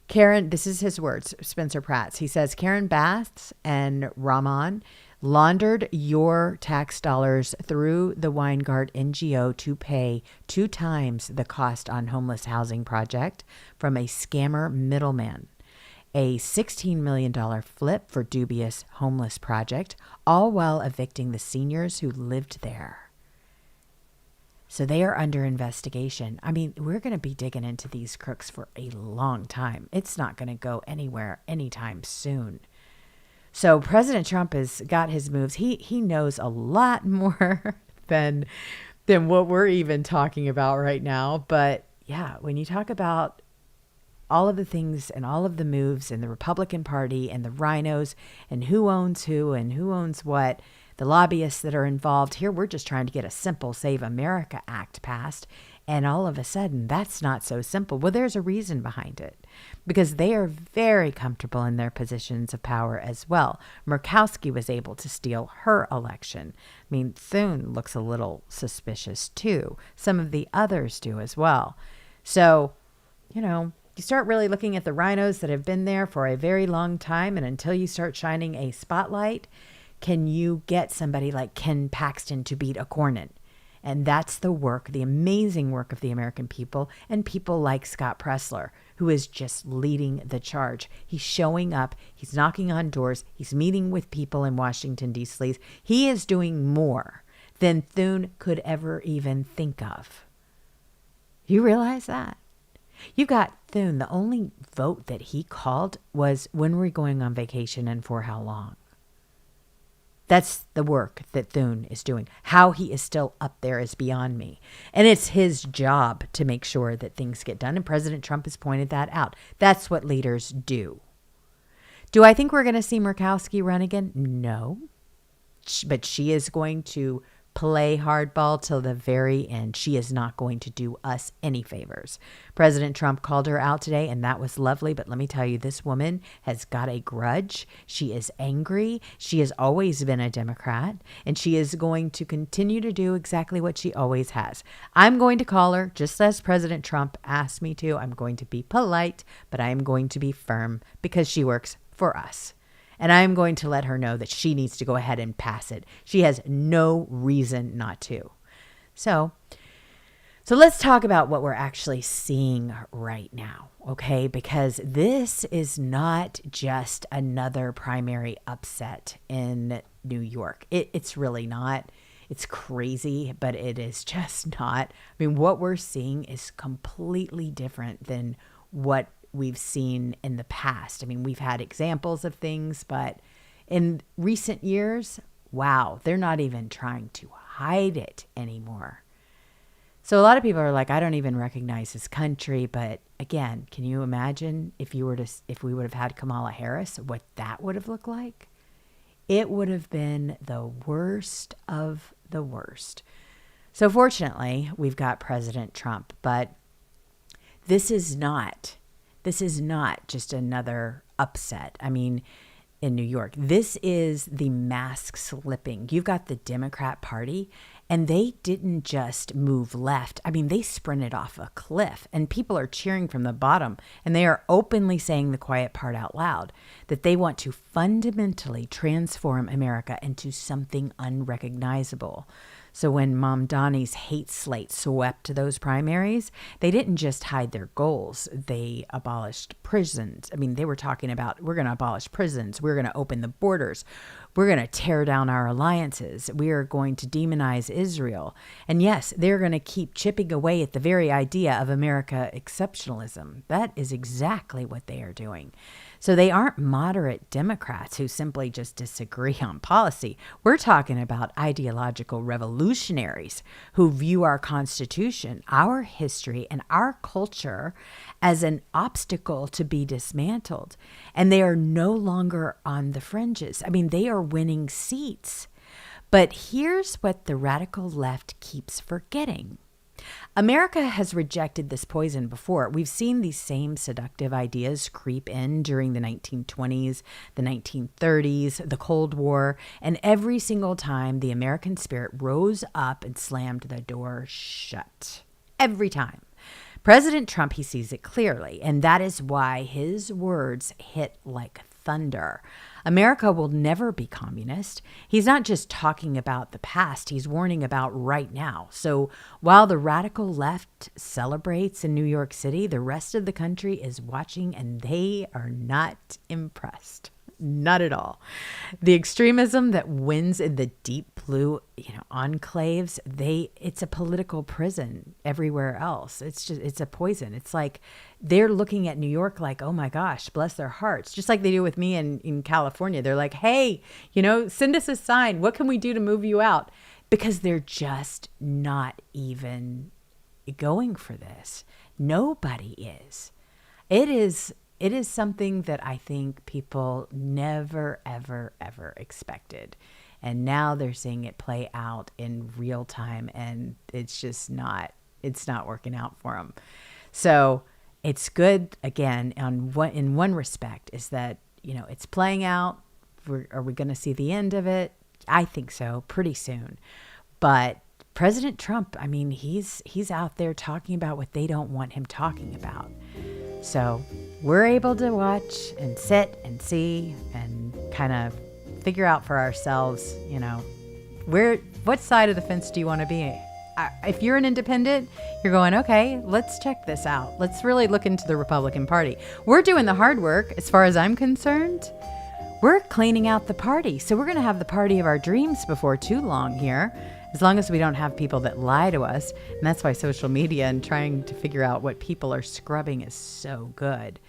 Karen, this is his words, Spencer Pratt's. He says, Karen Bass and Rahman laundered your tax dollars through the Weingart NGO to pay 2 times the cost on homeless housing project from a scammer middleman. A $16 million flip for dubious homeless project, all while evicting the seniors who lived there. So they are under investigation. I mean, we're going to be digging into these crooks for a long time. It's not going to go anywhere anytime soon. So President Trump has got his moves. He knows a lot more than what we're even talking about right now. But yeah, when you talk about all of the things and all of the moves in the Republican Party and the rhinos and who owns who and who owns what, the lobbyists that are involved here, we're just trying to get a simple Save America Act passed. And all of a sudden, that's not so simple. Well, there's a reason behind it, because they are very comfortable in their positions of power as well. Murkowski was able to steal her election. I mean, Thune looks a little suspicious too. Some of the others do as well. So, you start really looking at the rhinos that have been there for a very long time, and until you start shining a spotlight, can you get somebody like Ken Paxton to beat a Cornyn? And that's the work, the amazing work of the American people and people like Scott Presler, who is just leading the charge. He's showing up. He's knocking on doors. He's meeting with people in Washington, D.C. He is doing more than Thune could ever even think of. You realize that? You've got Thune. The only vote that he called was when we're going on vacation and for how long. That's the work that Thune is doing. How he is still up there is beyond me. And it's his job to make sure that things get done. And President Trump has pointed that out. That's what leaders do. Do I think we're going to see Murkowski run again? No. But she is going to play hardball till the very end. She is not going to do us any favors. President Trump called her out today, and that was lovely. But let me tell you, this woman has got a grudge. She is angry. She has always been a Democrat, and she is going to continue to do exactly what she always has. I'm going to call her, just as President Trump asked me to. I'm going to be polite, but I am going to be firm because she works for us. And I'm going to let her know that she needs to go ahead and pass it. She has no reason not to. So let's talk about what we're actually seeing right now, okay? Because this is not just another primary upset in New York. It's really not. It's crazy, but it is just not. I mean, what we're seeing is completely different than what we've seen in the past. I mean, we've had examples of things, but in recent years, wow, they're not even trying to hide it anymore. So a lot of people are like, I don't even recognize this country. But again, can you imagine if we would have had Kamala Harris, what that would have looked like? It would have been the worst of the worst. So fortunately, we've got President Trump, but this is not just another upset. I mean, in New York, this is the mask slipping. You've got the Democrat Party, And they didn't just move left. I mean, they sprinted off a cliff, and people are cheering from the bottom. And they are openly saying the quiet part out loud, that they want to fundamentally transform America into something unrecognizable. So when Mom Donnie's hate slate swept those primaries, they didn't just hide their goals. They abolished prisons. I mean, they were talking about, we're going to abolish prisons. We're going to open the borders. We're going to tear down our alliances. We are going to demonize Israel. And yes, they're going to keep chipping away at the very idea of America exceptionalism. That is exactly what they are doing. So they aren't moderate Democrats who simply just disagree on policy. We're talking about ideological revolutionaries who view our Constitution, our history, and our culture as an obstacle to be dismantled. And they are no longer on the fringes. I mean, they are winning seats. But here's what the radical left keeps forgetting. America has rejected this poison before. We've seen these same seductive ideas creep in during the 1920s, the 1930s, the Cold War, and every single time the American spirit rose up and slammed the door shut. Every time. President Trump, he sees it clearly, and that is why his words hit like thunder. America will never be communist. He's not just talking about the past, he's warning about right now. So while the radical left celebrates in New York City, the rest of the country is watching and they are not impressed. Not at all. The extremism that wins in the deep blue, enclaves, it's a political prison everywhere else. It's a poison. It's like they're looking at New York like, oh my gosh, bless their hearts. Just like they do with me in California. They're like, hey, send us a sign. What can we do to move you out? Because they're just not even going for this. Nobody is. It is something that I think people never, ever, ever expected. And now they're seeing it play out in real time, and it's not working out for them. So it's good, again, in one respect, is that, it's playing out. Are we going to see the end of it? I think so, pretty soon. But President Trump, I mean, he's out there talking about what they don't want him talking about. So we're able to watch and sit and see and kind of figure out for ourselves, what side of the fence do you want to be? If you're an independent, you're going, okay, let's check this out. Let's really look into the Republican Party. We're doing the hard work as far as I'm concerned. We're cleaning out the party. So we're going to have the party of our dreams before too long here. As long as we don't have people that lie to us. And that's why social media and trying to figure out what people are scrubbing is so good.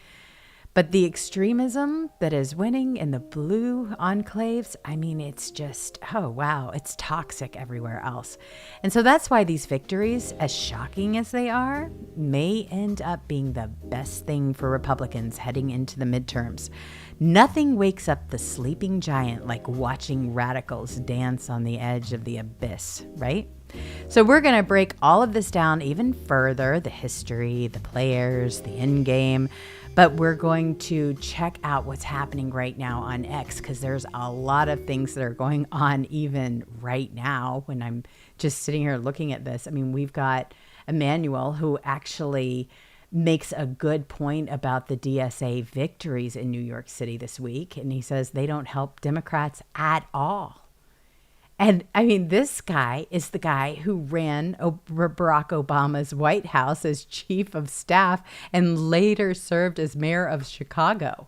But the extremism that is winning in the blue enclaves, I mean, it's just, oh, wow, it's toxic everywhere else. And so that's why these victories, as shocking as they are, may end up being the best thing for Republicans heading into the midterms. Nothing wakes up the sleeping giant like watching radicals dance on the edge of the abyss, right? So we're going to break all of this down even further, the history, the players, the end game, but we're going to check out what's happening right now on X, because there's a lot of things that are going on even right now when I'm just sitting here looking at this. I mean, we've got Emmanuel, who actually makes a good point about the DSA victories in New York City this week. And he says they don't help Democrats at all. And I mean, this guy is the guy who ran Barack Obama's White House as chief of staff and later served as mayor of Chicago.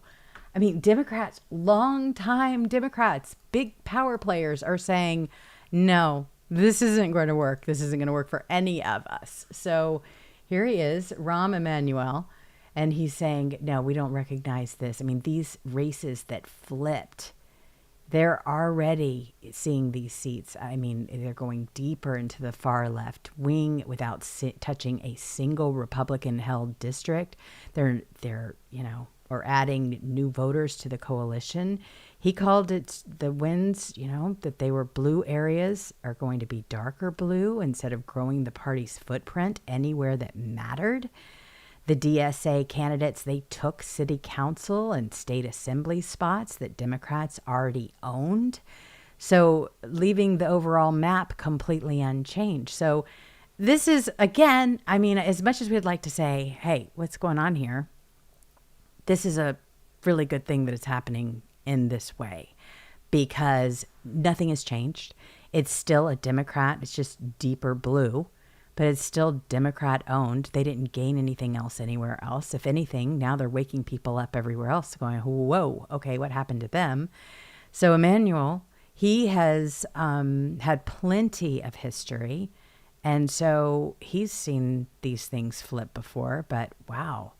I mean, Democrats, longtime Democrats, big power players are saying, no, this isn't going to work. This isn't going to work for any of us. So here he is, Rahm Emanuel, and he's saying, no, we don't recognize this. I mean, these races that flipped, they're already seeing these seats. I mean, they're going deeper into the far left wing without touching a single Republican-held district. They're or adding new voters to the coalition. He called it the wins, that they were blue areas are going to be darker blue instead of growing the party's footprint anywhere that mattered. The DSA candidates, they took city council and state assembly spots that Democrats already owned. So leaving the overall map completely unchanged. So this is, again, I mean, as much as we'd like to say, hey, what's going on here? This is a really good thing that it's happening in this way because nothing has changed. It's still a Democrat. It's just deeper blue, but it's still Democrat owned. They didn't gain anything else anywhere else. If anything, now they're waking people up everywhere else going, whoa, okay, what happened to them? So Emmanuel, he has had plenty of history. And so he's seen these things flip before, but wow.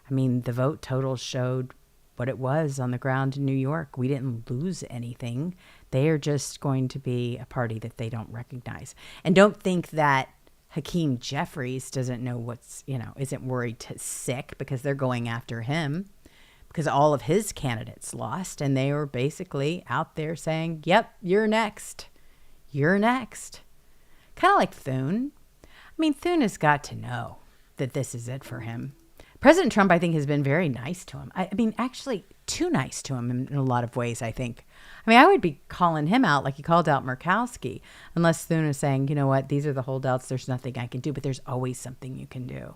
I mean, the vote total showed what it was on the ground in New York. We didn't lose anything. They are just going to be a party that they don't recognize. And don't think that Hakeem Jeffries doesn't know isn't worried sick because they're going after him because all of his candidates lost. And they were basically out there saying, yep, you're next. You're next. Kind of like Thune. I mean, Thune has got to know that this is it for him. President Trump, I think, has been very nice to him. I mean, actually too nice to him in a lot of ways, I think. I mean, I would be calling him out like he called out Murkowski, unless Thune is saying, you know what, these are the holdouts. There's nothing I can do, but there's always something you can do.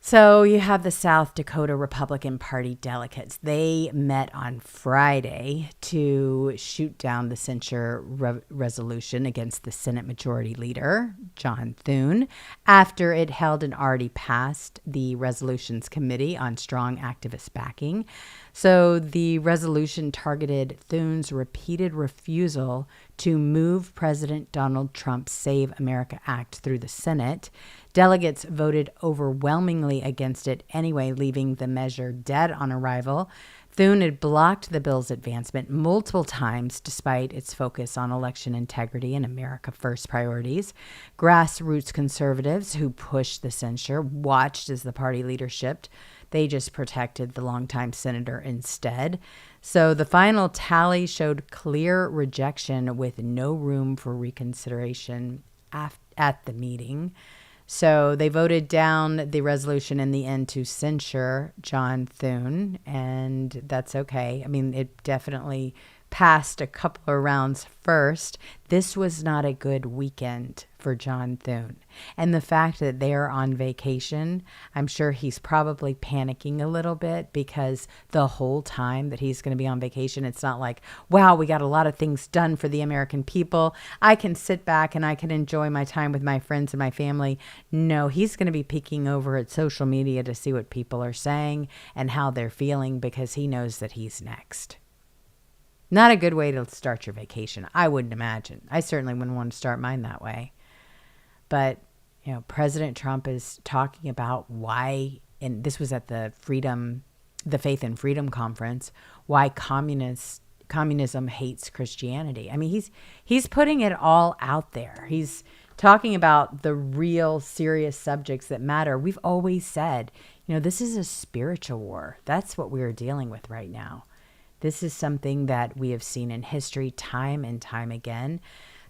So you have the South Dakota Republican Party delegates. They met on Friday to shoot down the censure resolution against the Senate Majority Leader, John Thune, after it held and already passed the Resolutions Committee on Strong Activist Backing. So the resolution targeted Thune's repeated refusal to move President Donald Trump's Save America Act through the Senate. Delegates voted overwhelmingly against it anyway, leaving the measure dead on arrival. Thune had blocked the bill's advancement multiple times despite its focus on election integrity and America First priorities. Grassroots conservatives who pushed the censure watched as the party leadership, they just protected the longtime senator instead. So the final tally showed clear rejection with no room for reconsideration at the meeting. So they voted down the resolution in the end to censure John Thune, and that's okay. I mean, it definitely passed a couple of rounds first. This was not a good weekend for John Thune. And the fact that they're on vacation, I'm sure he's probably panicking a little bit because the whole time that he's going to be on vacation, it's not like, wow, we got a lot of things done for the American people. I can sit back and I can enjoy my time with my friends and my family. No, he's going to be peeking over at social media to see what people are saying and how they're feeling because he knows that he's next. Not a good way to start your vacation, I wouldn't imagine. I certainly wouldn't want to start mine that way. But, President Trump is talking about why, and this was at the Faith and Freedom Conference, why communism hates Christianity. I mean, he's putting it all out there. He's talking about the real serious subjects that matter. We've always said, this is a spiritual war. That's what we're dealing with right now. This is something that we have seen in history time and time again.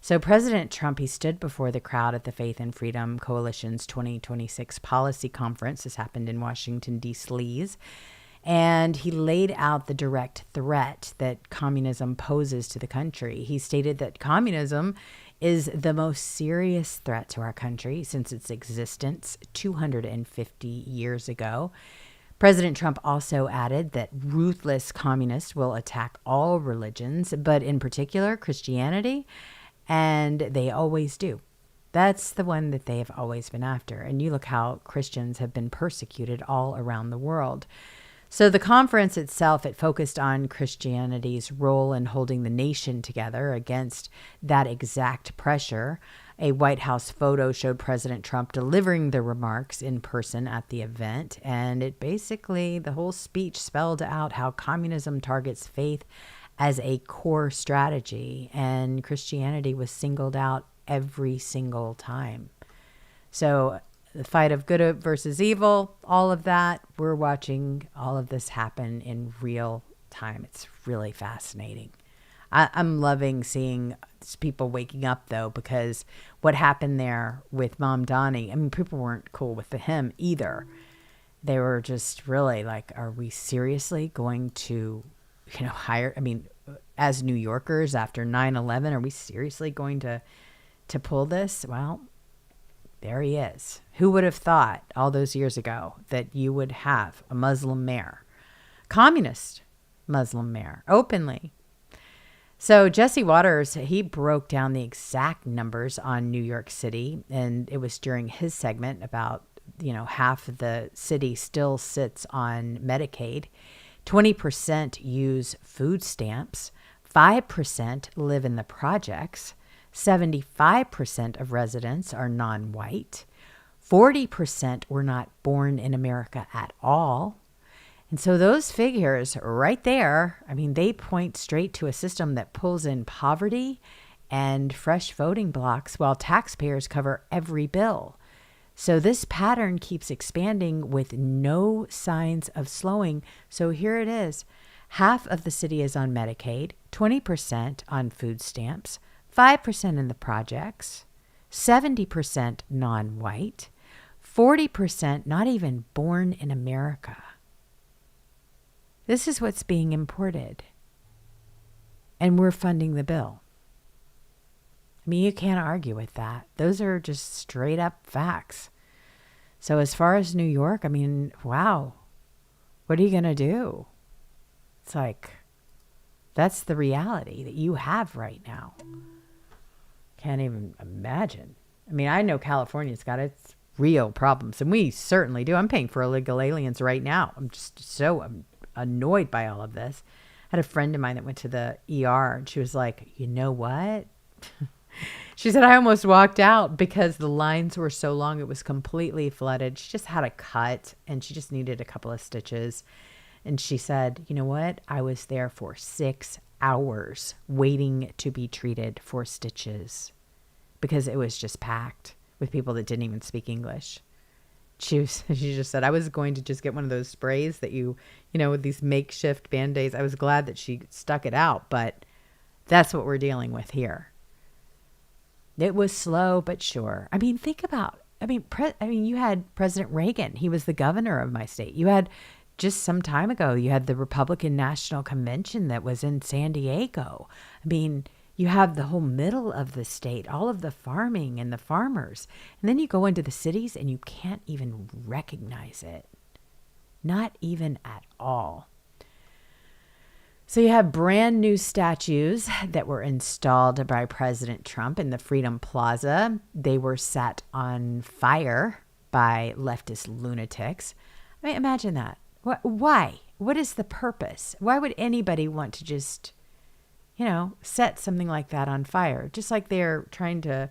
So President Trump, he stood before the crowd at the Faith and Freedom Coalition's 2026 policy conference. This happened in Washington, D.C. And he laid out the direct threat that communism poses to the country. He stated that communism is the most serious threat to our country since its existence 250 years ago. President Trump also added that ruthless communists will attack all religions, but in particular Christianity, and they always do. That's the one that they have always been after. And you look how Christians have been persecuted all around the world. So the conference itself, it focused on Christianity's role in holding the nation together against that exact pressure. A White House photo showed President Trump delivering the remarks in person at the event. And it basically, the whole speech spelled out how communism targets faith as a core strategy. And Christianity was singled out every single time. So the fight of good versus evil, all of that, we're watching all of this happen in real time. It's really fascinating. I'm loving seeing people waking up, though, because what happened there with Mom Donnie, I mean, people weren't cool with him either. They were just really like, are we seriously going to, hire? I mean, as New Yorkers after 9/11, are we seriously going to pull this? Well, there he is. Who would have thought all those years ago that you would have a Muslim mayor, communist Muslim mayor, openly? So Jesse Waters, he broke down the exact numbers on New York City, and it was during his segment about, half of the city still sits on Medicaid. 20% use food stamps. 5% live in the projects. 75% of residents are non-white. 40% were not born in America at all. And so those figures right there, they point straight to a system that pulls in poverty and fresh voting blocks while taxpayers cover every bill. So this pattern keeps expanding with no signs of slowing. So here it is. Half of the city is on Medicaid, 20% on food stamps, 5% in the projects, 70% non-white, 40% not even born in America. This is what's being imported. And we're funding the bill. You can't argue with that. Those are just straight up facts. So as far as New York, wow. What are you going to do? It's like, that's the reality that you have right now. Can't even imagine. I know California's got its real problems, and we certainly do. I'm paying for illegal aliens right now. I'm just so annoyed by all of this. I had a friend of mine that went to the ER, and she was like, you know what? She said, I almost walked out because the lines were so long. It was completely flooded. She just had a cut, and she just needed a couple of stitches. And she said, you know what? I was there for 6 hours waiting to be treated for stitches because it was just packed with people that didn't even speak English. She just said, I was going to just get one of those sprays that with these makeshift Band-Aids. I was glad that she stuck it out, but that's what we're dealing with here. It was slow, but sure. Think about, you had President Reagan. He was the governor of my state. You had just some time ago, you had the Republican National Convention that was in San Diego. You have the whole middle of the state, all of the farming and the farmers. And then you go into the cities and you can't even recognize it. Not even at all. So you have brand new statues that were installed by President Trump in the Freedom Plaza. They were set on fire by leftist lunatics. Imagine that. Why? What is the purpose? Why would anybody want to just, set something like that on fire? Just like they're trying to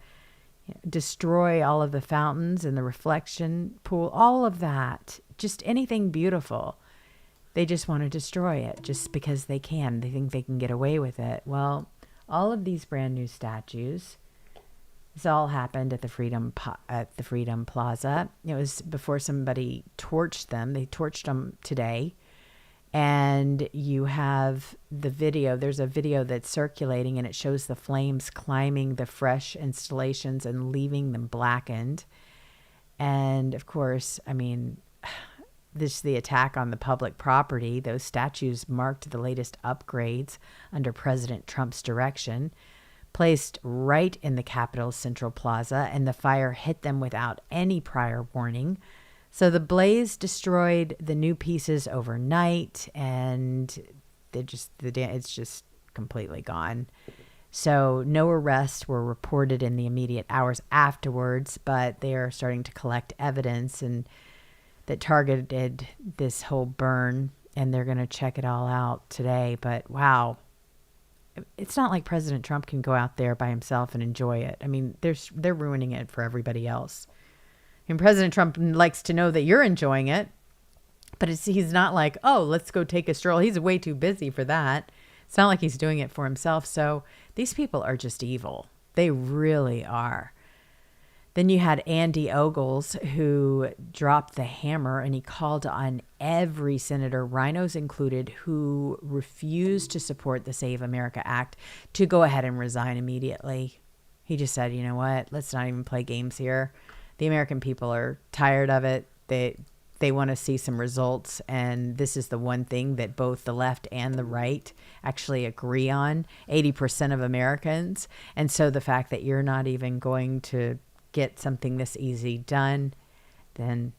destroy all of the fountains and the reflection pool, all of that, just anything beautiful. They just want to destroy it just because they can. They think they can get away with it. Well, all of these brand new statues, this all happened at the Freedom Plaza. It was before somebody torched them. They torched them today. And you have the video. There's a video that's circulating, and it shows the flames climbing the fresh installations and leaving them blackened. And of course, this is the attack on the public property. Those statues marked the latest upgrades under President Trump's direction, placed right in the Capitol's Central Plaza, and the fire hit them without any prior warning. So the blaze destroyed the new pieces overnight, and it's just completely gone. So no arrests were reported in the immediate hours afterwards, but they are starting to collect evidence and that targeted this whole burn, and they're going to check it all out today. But wow, it's not like President Trump can go out there by himself and enjoy it. They're ruining it for everybody else. And President Trump likes to know that you're enjoying it, but he's not like, oh, let's go take a stroll. He's way too busy for that. It's not like he's doing it for himself. So these people are just evil. They really are. Then you had Andy Ogles, who dropped the hammer, and he called on every senator, rhinos included, who refused to support the Save America Act to go ahead and resign immediately. He just said, you know what, let's not even play games here. The American people are tired of it. They want to see some results, and this is the one thing that both the left and the right actually agree on, 80% of Americans. And so the fact that you're not even going to get something this easy done, then,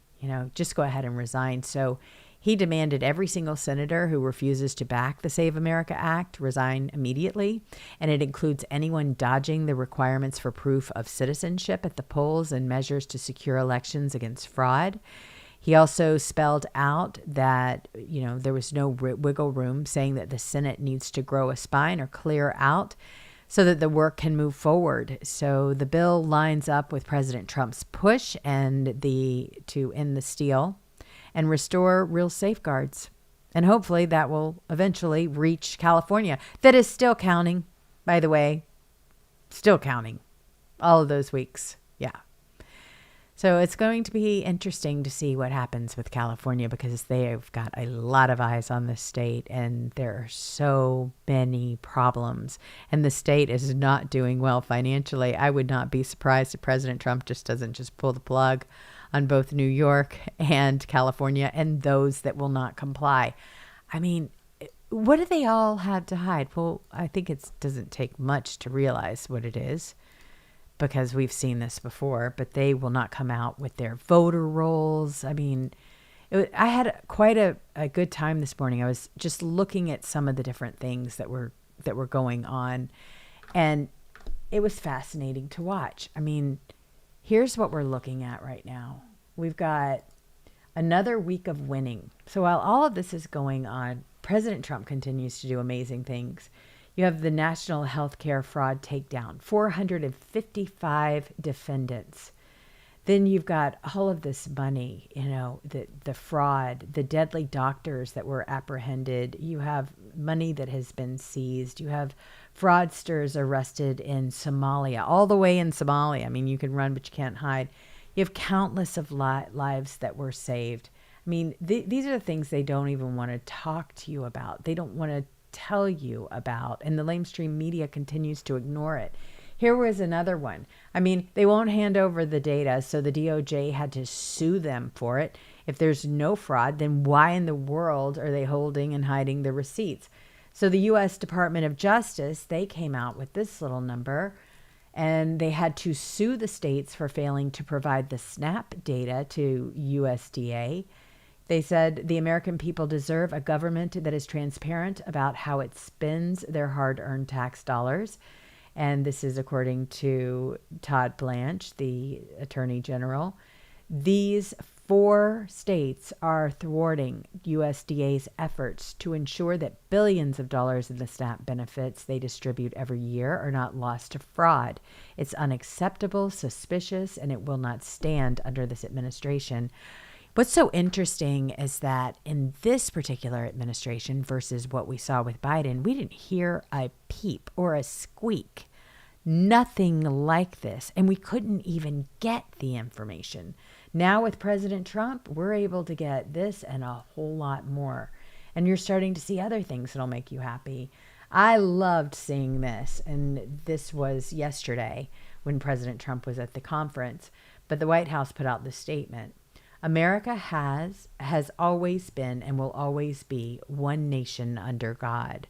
just go ahead and resign. So he demanded every single senator who refuses to back the Save America Act resign immediately, and it includes anyone dodging the requirements for proof of citizenship at the polls and measures to secure elections against fraud. He also spelled out that, there was no wiggle room, saying that the Senate needs to grow a spine or clear out so that the work can move forward. So the bill lines up with President Trump's push to end the steal and restore real safeguards. And hopefully that will eventually reach California. That is still counting, by the way. Still counting. All of those weeks. Yeah. So it's going to be interesting to see what happens with California, because they've got a lot of eyes on the state and there are so many problems. And the state is not doing well financially. I would not be surprised if President Trump doesn't pull the plug on both New York and California and those that will not comply. I mean, what do they all have to hide? Well, I think it doesn't take much to realize what it is, because we've seen this before, but they will not come out with their voter rolls. I mean, I had quite a good time this morning. I was just looking at some of the different things that were going on, and it was fascinating to watch. I mean, here's what we're looking at right now. We've got another week of winning. So while all of this is going on, President Trump continues to do amazing things. You have the National Healthcare Fraud Takedown, 455 defendants. Then you've got all of this money, the fraud, the deadly doctors that were apprehended. You have money that has been seized. You have fraudsters arrested in Somalia, all the way in Somalia. I mean, you can run, but you can't hide. You have countless of lives that were saved. I mean, these are the things they don't even want to talk to you about. They don't want to tell you about, and the lamestream media continues to ignore it. Here was another one. I mean, they won't hand over the data, so the DOJ had to sue them for it. If there's no fraud, then why in the world are they holding and hiding the receipts? So the U.S. Department of Justice, they came out with this little number, and they had to sue the states for failing to provide the SNAP data to USDA. They said the American people deserve a government that is transparent about how it spends their hard-earned tax dollars. And this is according to Todd Blanche, the Attorney General. These 4 states are thwarting USDA's efforts to ensure that billions of dollars in the SNAP benefits they distribute every year are not lost to fraud. It's unacceptable, suspicious, and it will not stand under this administration. What's so interesting is that in this particular administration versus what we saw with Biden, we didn't hear a peep or a squeak. Nothing like this. And we couldn't even get the information. Now with President Trump, we're able to get this and a whole lot more. And you're starting to see other things that'll make you happy. I loved seeing this. And this was yesterday when President Trump was at the conference. But the White House put out this statement. America has always been and will always be one nation under God.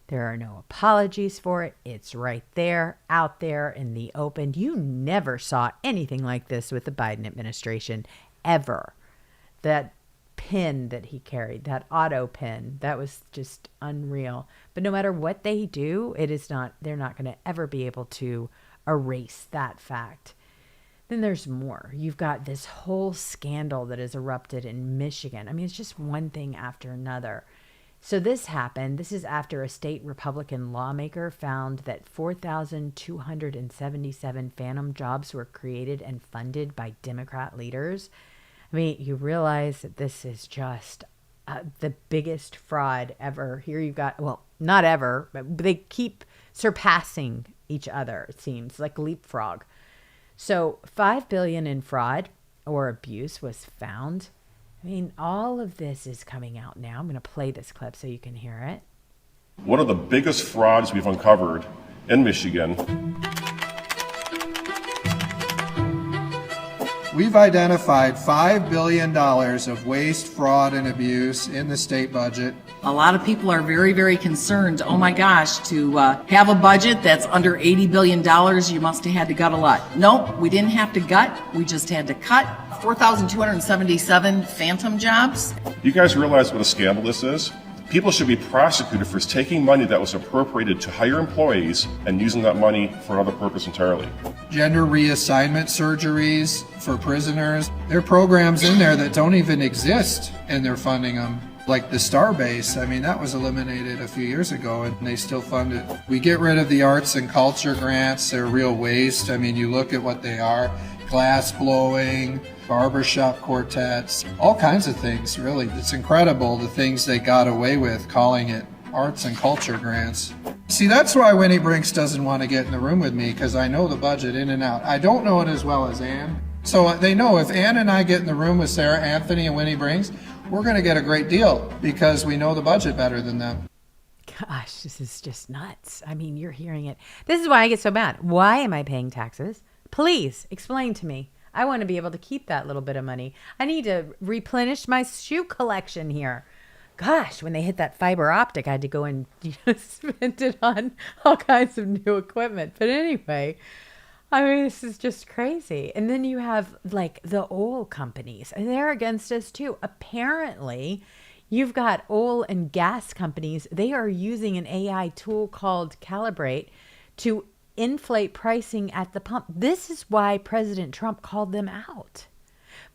There are no apologies for it. It's right there, out there in the open. You never saw anything like this with the Biden administration, ever. That pin that he carried, that auto pin, that was just unreal. But no matter what they do, they're not going to ever be able to erase that fact. Then there's more. You've got this whole scandal that has erupted in Michigan. I mean, it's just one thing after another. So this happened. This is after a state Republican lawmaker found that 4,277 phantom jobs were created and funded by Democrat leaders. I mean, you realize that this is just the biggest fraud ever. Here you've got, well, not ever, but they keep surpassing each other, it seems, like leapfrog. So $5 billion in fraud or abuse was found. I mean, all of this is coming out now. I'm going to play this clip so you can hear it. One of the biggest frauds we've uncovered in Michigan We've identified $5 billion of waste, fraud, and abuse in the state budget. A lot of people are very, very concerned. Oh my gosh, to have a budget that's under $80 billion, you must have had to gut a lot. Nope, we didn't have to gut. We just had to cut 4,277 phantom jobs. You guys realize what a scandal this is? People should be prosecuted for taking money that was appropriated to hire employees and using that money for another purpose entirely. Gender reassignment surgeries for prisoners. There are programs in there that don't even exist, and they're funding them. Like the Starbase, I mean, that was eliminated a few years ago, and they still fund it. We get rid of the arts and culture grants. They're real waste. I mean, you look at what they are. Glass blowing, barbershop quartets, all kinds of things, really. It's incredible the things they got away with calling it arts and culture grants. See, that's why Winnie Brinks doesn't want to get in the room with me, because I know the budget in and out. I don't know it as well as Ann. So they know if Ann and I get in the room with Sarah Anthony and Winnie Brinks, we're going to get a great deal because we know the budget better than them. Gosh, this is just nuts. I mean, you're hearing it. This is why I get so mad. Why am I paying taxes? Please explain to me. I want to be able to keep that little bit of money. I need to replenish my shoe collection here. Gosh, when they hit that fiber optic, I had to go and spend it on all kinds of new equipment. But anyway, I mean, this is just crazy. And then you have like the oil companies, and they're against us too. Apparently, you've got oil and gas companies. They are using an AI tool called Calibrate to inflate pricing at the pump. This is why President Trump called them out,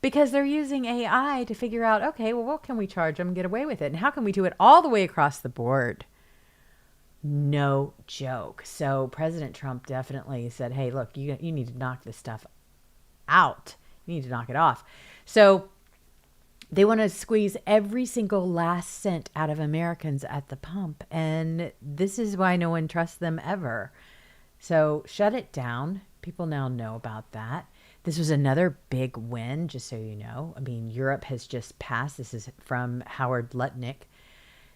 because they're using AI to figure out, okay, well, what can we charge them and get away with it? And how can we do it all the way across the board? No joke. So President Trump definitely said, hey, look, you need to knock this stuff out. You need to knock it off. So they want to squeeze every single last cent out of Americans at the pump. And this is why no one trusts them ever. So shut it down. People now know about that. This was another big win, just so you know. I mean, Europe has just passed. This is from Howard Lutnick.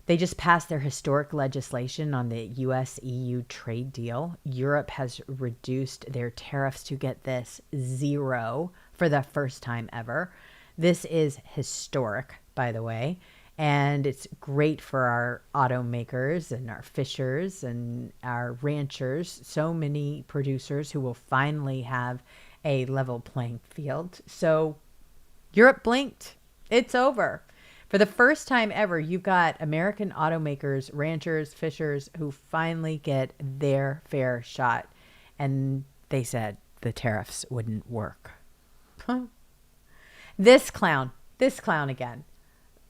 They just passed their historic legislation on the US-EU trade deal. Europe has reduced their tariffs to, get this, 0 for the first time ever. This is historic, by the way. And it's great for our automakers and our fishers and our ranchers. So many producers who will finally have a level playing field. So Europe blinked. It's over. For the first time ever, you've got American automakers, ranchers, fishers who finally get their fair shot. And they said the tariffs wouldn't work. This clown again.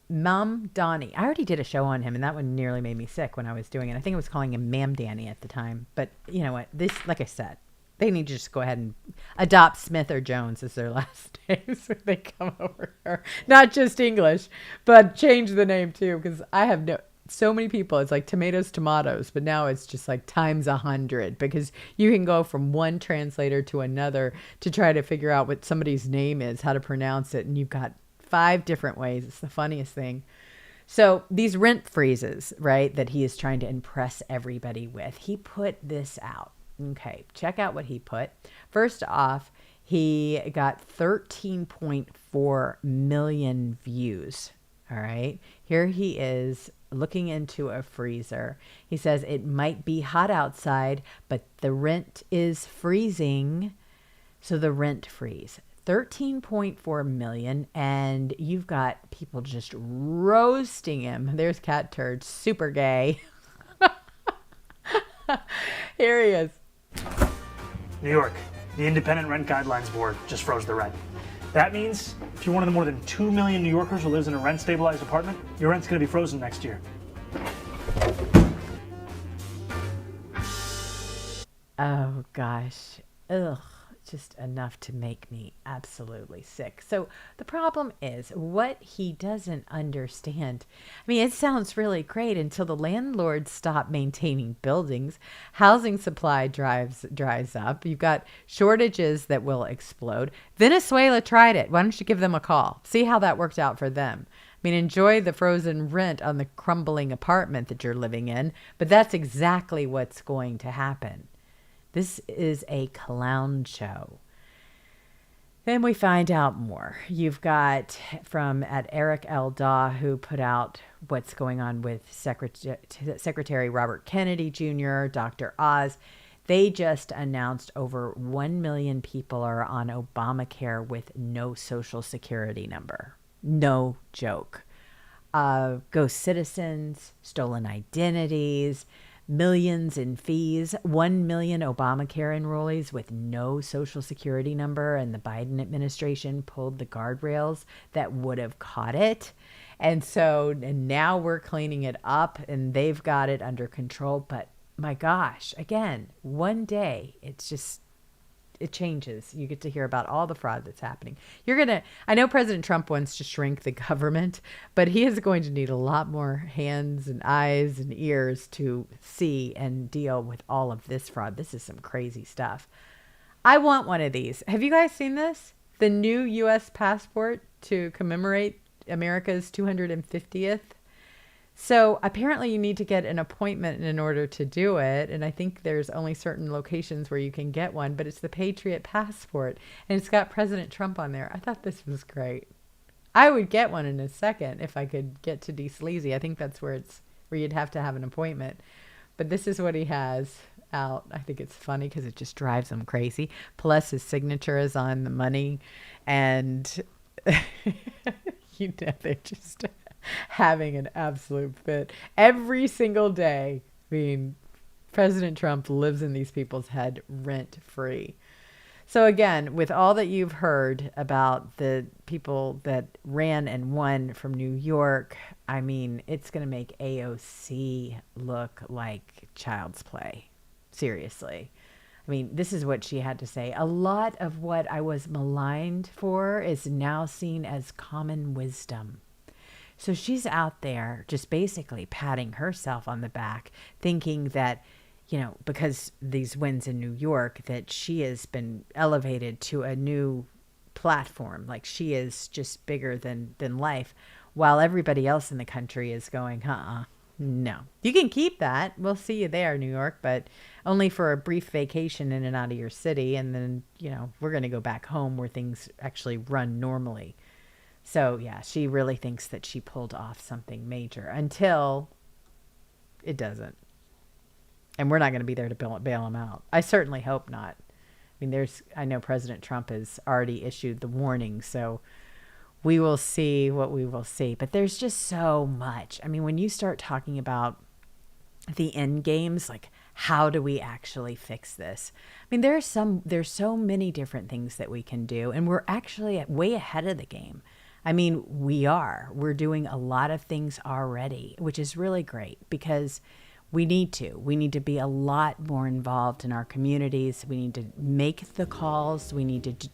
Mom Donnie. I already did a show on him, and that one nearly made me sick when I was doing it. I think I was calling him Ma'am Danny at the time. But you know what? This, like I said, they need to just go ahead and adopt Smith or Jones as their last names when they come over here. Not just English, but change the name too, because I have so many people. It's like tomatoes, but now it's just like times 100, because you can go from one translator to another to try to figure out what somebody's name is, how to pronounce it, and you've got 5 different ways. It's the funniest thing. So these rent freezes, right, that he is trying to impress everybody with, he put this out. Okay, check out what he put. First off, he got 13.4 million views. All right, here he is looking into a freezer. He says it might be hot outside, but the rent is freezing. So the rent freeze. 13.4 million, and you've got people just roasting him. There's Cat Turd, super gay. Here he is. New York, the Independent Rent Guidelines Board just froze the rent. That means if you're one of the more than 2 million New Yorkers who lives in a rent-stabilized apartment, your rent's going to be frozen next year. Oh, gosh. Ugh. Just enough to make me absolutely sick. So the problem is what he doesn't understand. I mean, it sounds really great until the landlords stop maintaining buildings. Housing supply dries up. You've got shortages that will explode. Venezuela tried it. Why don't you give them a call? See how that worked out for them. I mean, enjoy the frozen rent on the crumbling apartment that you're living in, but that's exactly what's going to happen. This is a clown show. Then we find out more. You've got from at Eric L. Daw, who put out what's going on with Secretary Robert Kennedy Jr., Dr. Oz. They just announced over 1 million people are on Obamacare with no social security number. No joke. Ghost citizens, stolen identities, millions in fees, 1 million Obamacare enrollees with no social security number, and the Biden administration pulled the guardrails that would have caught it. And now we're cleaning it up, and they've got it under control. But my gosh, again, one day it changes. You get to hear about all the fraud that's happening. I know President Trump wants to shrink the government, but he is going to need a lot more hands and eyes and ears to see and deal with all of this fraud. This is some crazy stuff. I want one of these. Have you guys seen this? The new U.S. passport to commemorate America's 250th. So apparently you need to get an appointment in order to do it. And I think there's only certain locations where you can get one, but it's the Patriot Passport and it's got President Trump on there. I thought this was great. I would get one in a second if I could get to D. Sleazy. I think that's where you'd have to have an appointment. But this is what he has out. I think it's funny because it just drives him crazy. Plus his signature is on the money. And they're just having an absolute fit every single day. I mean, President Trump lives in these people's head rent free. So again, with all that you've heard about the people that ran and won from New York, I mean, it's going to make AOC look like child's play. Seriously. I mean, this is what she had to say. A lot of what I was maligned for is now seen as common wisdom. So she's out there just basically patting herself on the back, thinking that, because these wins in New York, that she has been elevated to a new platform. Like she is just bigger than life, while everybody else in the country is going, no. You can keep that. We'll see you there, New York, but only for a brief vacation in and out of your city. And then, we're going to go back home where things actually run normally. So, yeah, she really thinks that she pulled off something major until it doesn't. And we're not going to be there to bail them out. I certainly hope not. I mean, I know President Trump has already issued the warning, so we will see what we will see. But there's just so much. I mean, when you start talking about the end games, like how do we actually fix this? I mean, there's so many different things that we can do, and we're actually way ahead of the game. I mean, we're doing a lot of things already, which is really great because we need to be a lot more involved in our communities. We need to make the calls. We need to,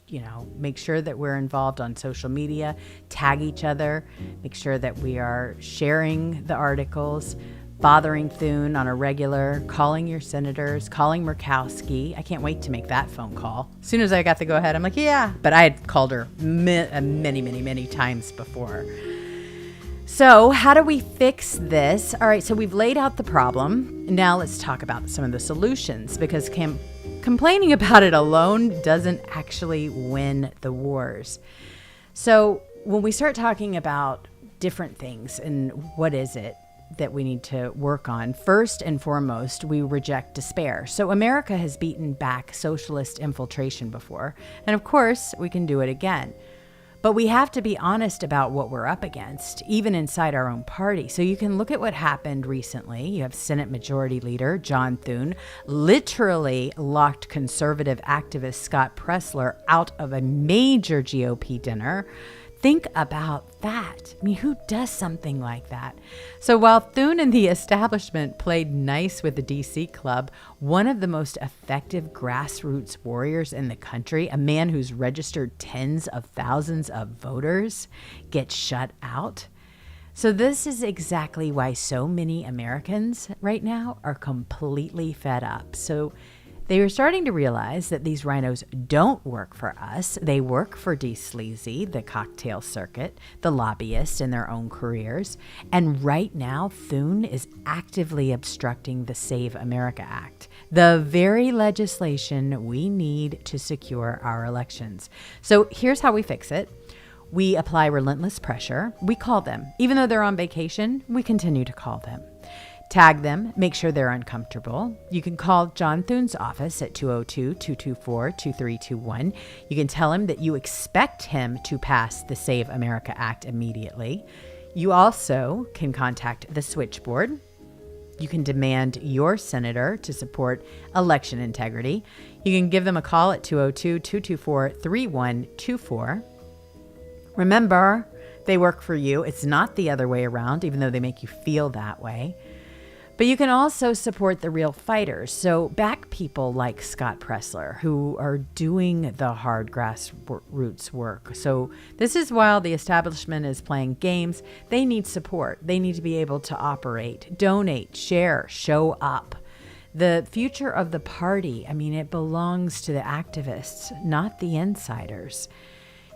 make sure that we're involved on social media, tag each other, make sure that we are sharing the articles, bothering Thune on a regular, calling your senators, calling Murkowski. I can't wait to make that phone call. As soon as I got the go ahead, I'm like, yeah. But I had called her many, many, many times before. So how do we fix this? All right, so we've laid out the problem. Now let's talk about some of the solutions, because complaining about it alone doesn't actually win the wars. So when we start talking about different things and what is it that we need to work on, first and foremost, we reject despair. So America has beaten back socialist infiltration before, and of course, we can do it again. But we have to be honest about what we're up against, even inside our own party. So you can look at what happened recently. You have Senate Majority Leader John Thune literally locked conservative activist Scott Presler out of a major GOP dinner. Think about that. I mean, who does something like that? So while Thune and the establishment played nice with the DC club, one of the most effective grassroots warriors in the country, a man who's registered tens of thousands of voters, gets shut out. So this is exactly why so many Americans right now are completely fed up. So They were starting to realize that these rhinos don't work for us. They work for D. Sleazy, the cocktail circuit, the lobbyists in their own careers. And right now, Thune is actively obstructing the Save America Act, the very legislation we need to secure our elections. So here's how we fix it. We apply relentless pressure. We call them. Even though they're on vacation, we continue to call them. Tag them, make sure they're uncomfortable. You can call John Thune's office at 202-224-2321. You can tell him that you expect him to pass the Save America Act immediately. You also can contact the switchboard. You can demand your senator to support election integrity. You can give them a call at 202-224-3124. Remember, they work for you. It's not the other way around, even though they make you feel that way. But you can also support the real fighters. So back people like Scott Pressler, who are doing the hard grassroots work. So this is while the establishment is playing games, they need support. They need to be able to operate, donate, share, show up. The future of the party, it belongs to the activists, not the insiders.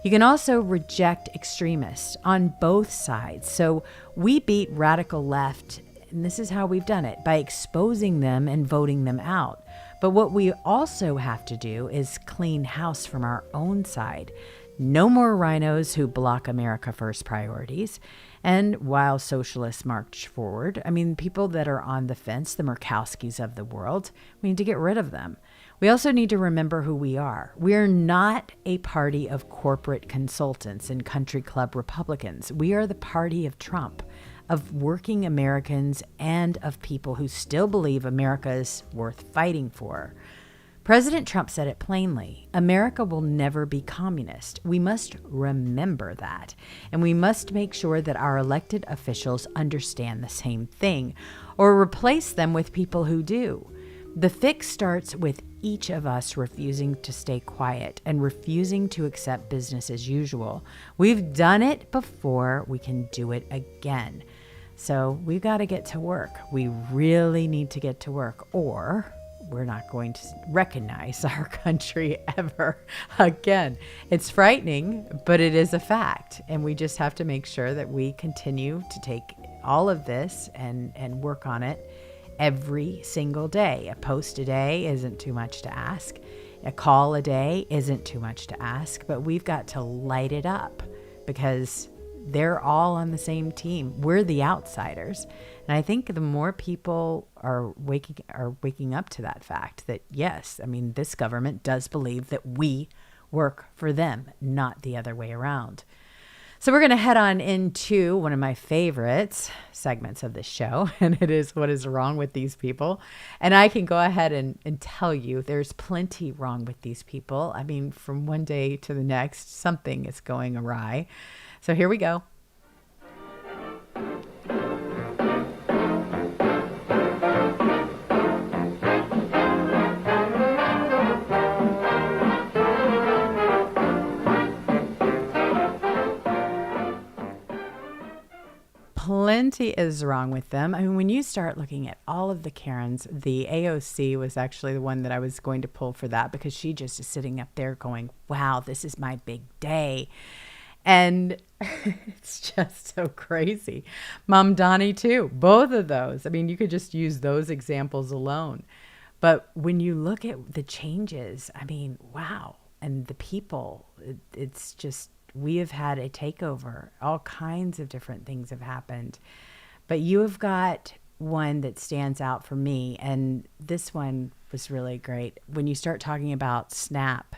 You can also reject extremists on both sides. So we beat radical left, and this is how we've done it, by exposing them and voting them out. But what we also have to do is clean house from our own side. No more rhinos who block America First priorities. And while socialists march forward, people that are on the fence, the Murkowskis of the world, we need to get rid of them. We also need to remember who we are. We are not a party of corporate consultants and country club Republicans. We are the party of Trump, of working Americans, and of people who still believe America is worth fighting for. President Trump said it plainly. America will never be communist. We must remember that. And we must make sure that our elected officials understand the same thing, or replace them with people who do. The fix starts with each of us refusing to stay quiet and refusing to accept business as usual. We've done it before. We can do it again. So we've got to get to work. We really need to get to work, or we're not going to recognize our country ever again. It's frightening, but it is a fact. And we just have to make sure that we continue to take all of this and work on it every single day. A post a day isn't too much to ask. A call a day isn't too much to ask, but we've got to light it up because they're all on the same team. We're the outsiders. And I think the more people are waking up to that fact that, yes, this government does believe that we work for them, not the other way around. So we're going to head on into one of my favorite segments of this show, and it is What is Wrong with These People? And I can go ahead and tell you there's plenty wrong with these people. From one day to the next, something is going awry. So here we go. Plenty is wrong with them. When you start looking at all of the Karens, the AOC was actually the one that I was going to pull for that because she just is sitting up there going, wow, this is my big day. And it's just so crazy. Mom Donnie too, both of those. You could just use those examples alone. But when you look at the changes, wow. And the people, it's just, we have had a takeover. All kinds of different things have happened. But you have got one that stands out for me. And this one was really great. When you start talking about SNAP,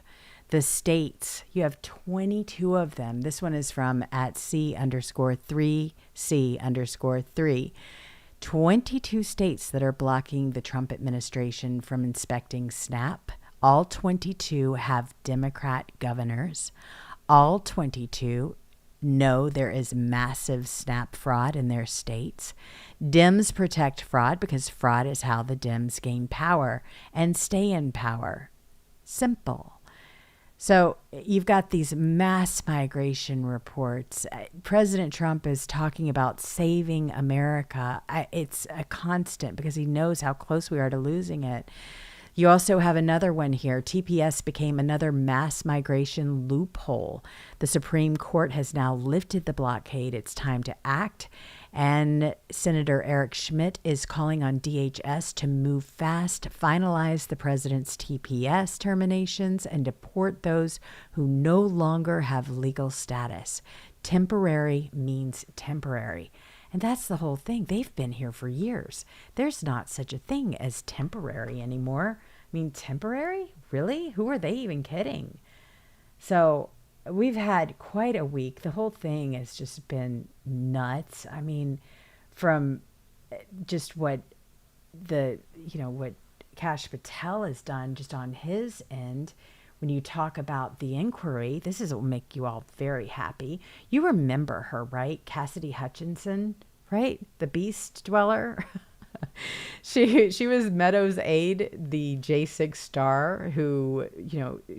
the states, you have 22 of them. This one is from @C_3C_3. 22 states that are blocking the Trump administration from inspecting SNAP. All 22 have Democrat governors. All 22 know there is massive SNAP fraud in their states. Dems protect fraud because fraud is how the Dems gain power and stay in power. Simple. So you've got these mass migration reports. President Trump is talking about saving America. It's a constant because he knows how close we are to losing it. You also have another one here. TPS became another mass migration loophole. The Supreme Court has now lifted the blockade. It's time to act. And Senator Eric Schmidt is calling on DHS to move fast, finalize the president's TPS terminations, and deport those who no longer have legal status. Temporary means temporary. And that's the whole thing. They've been here for years. There's not such a thing as temporary anymore. I mean, temporary? Really? Who are they even kidding? So we've had quite a week. The whole thing has just been nuts. I mean, from just what what Kash Patel has done just on his end. When you talk about the inquiry, this will make you all very happy. You remember her, right? Cassidy Hutchinson, right? The beast dweller. She was Meadows' aide, the J6 star, who,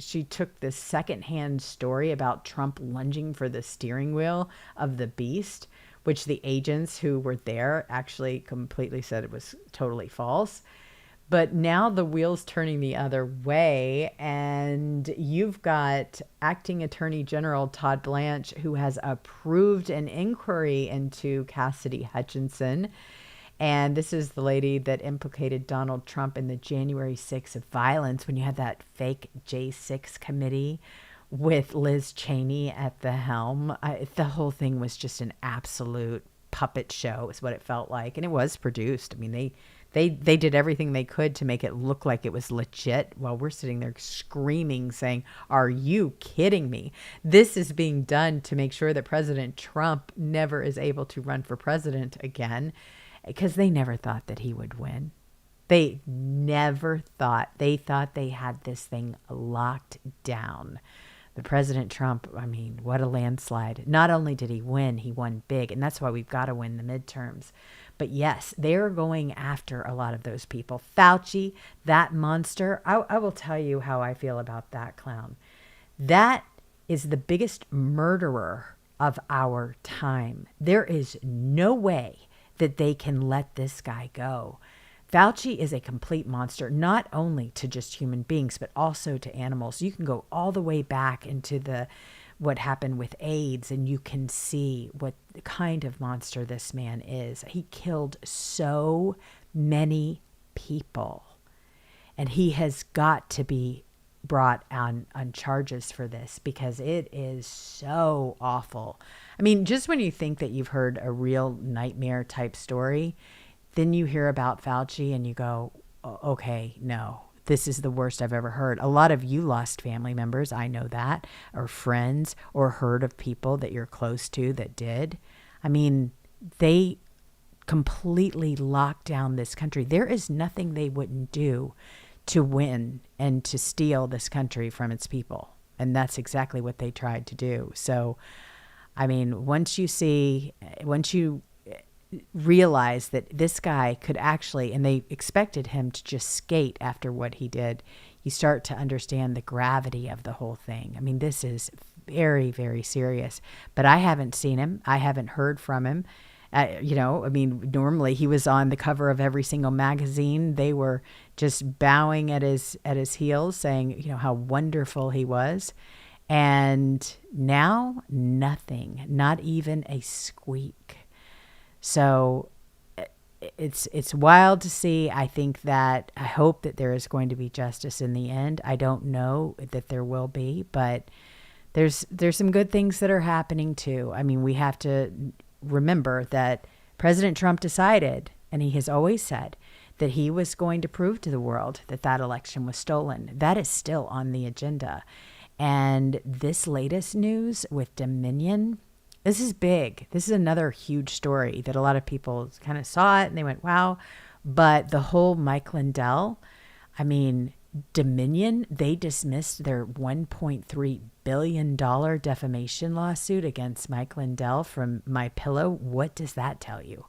she took this secondhand story about Trump lunging for the steering wheel of the beast, which the agents who were there actually completely said it was totally false. But now the wheel's turning the other way, and you've got Acting Attorney General Todd Blanche, who has approved an inquiry into Cassidy Hutchinson. And this is the lady that implicated Donald Trump in the January 6th violence when you had that fake J6 committee with Liz Cheney at the helm. The whole thing was just an absolute puppet show is what it felt like. And it was produced. I mean, they did everything they could to make it look like it was legit while we're sitting there screaming, saying, are you kidding me? This is being done to make sure that President Trump never is able to run for president again, because they never thought that he would win. They never thought. They thought they had this thing locked down. The President Trump, I mean, what a landslide. Not only did he win, he won big. And that's why we've got to win the midterms. But yes, they're going after a lot of those people. Fauci, that monster. I will tell you how I feel about that clown. That is the biggest murderer of our time. There is no way that they can let this guy go. Fauci is a complete monster, not only to just human beings, but also to animals. You can go all the way back into what happened with AIDS, and you can see what kind of monster this man is. He killed so many people, and he has got to be brought on charges for this, because it is so awful. I mean, just when you think that you've heard a real nightmare type story, then you hear about Fauci and you go, okay, no, this is the worst I've ever heard. A lot of you lost family members, I know that, or friends, or heard of people that you're close to that did. I mean, they completely locked down this country. There is nothing they wouldn't do to win and to steal this country from its people. And that's exactly what they tried to do. So, I mean, once you realize that this guy could actually, and they expected him to just skate after what he did, you start to understand the gravity of the whole thing. I mean, this is very, very serious. But I haven't seen him. I haven't heard from him. Normally he was on the cover of every single magazine. They were just bowing at his heels, saying, how wonderful he was. And now nothing, not even a squeak. So it's wild to see. I hope that there is going to be justice in the end. I don't know that there will be, but there's some good things that are happening too. I mean, we have to remember that President Trump decided, and he has always said, that he was going to prove to the world that election was stolen. That is still on the agenda. And this latest news with Dominion, this is big. This is another huge story that a lot of people kind of saw it and they went, wow. But the whole Mike Lindell, I mean, Dominion, they dismissed their $1.3 billion defamation lawsuit against Mike Lindell from MyPillow. What does that tell you?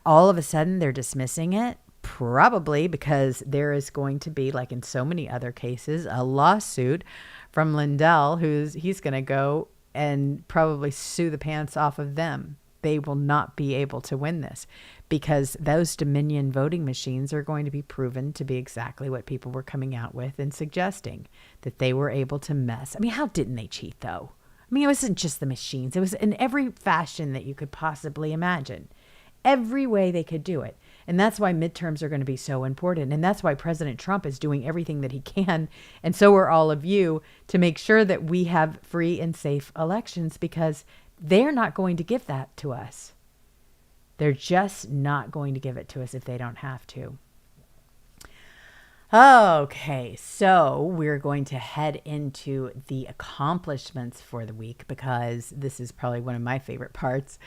All of a sudden, they're dismissing it, probably because there is going to be, like in so many other cases, a lawsuit from Lindell he's going to go and probably sue the pants off of them. they will not be able to win this, because those Dominion voting machines are going to be proven to be exactly what people were coming out with and suggesting, that they were able to mess. I mean, how didn't they cheat, though? I mean, it wasn't just the machines. It was in every fashion that you could possibly imagine. Every way they could do it. And that's why midterms are going to be so important. And that's why President Trump is doing everything that he can. And so are all of you, to make sure that we have free and safe elections, because they're not going to give that to us. They're just not going to give it to us if they don't have to. Okay, so we're going to head into the accomplishments for the week, because this is probably one of my favorite parts.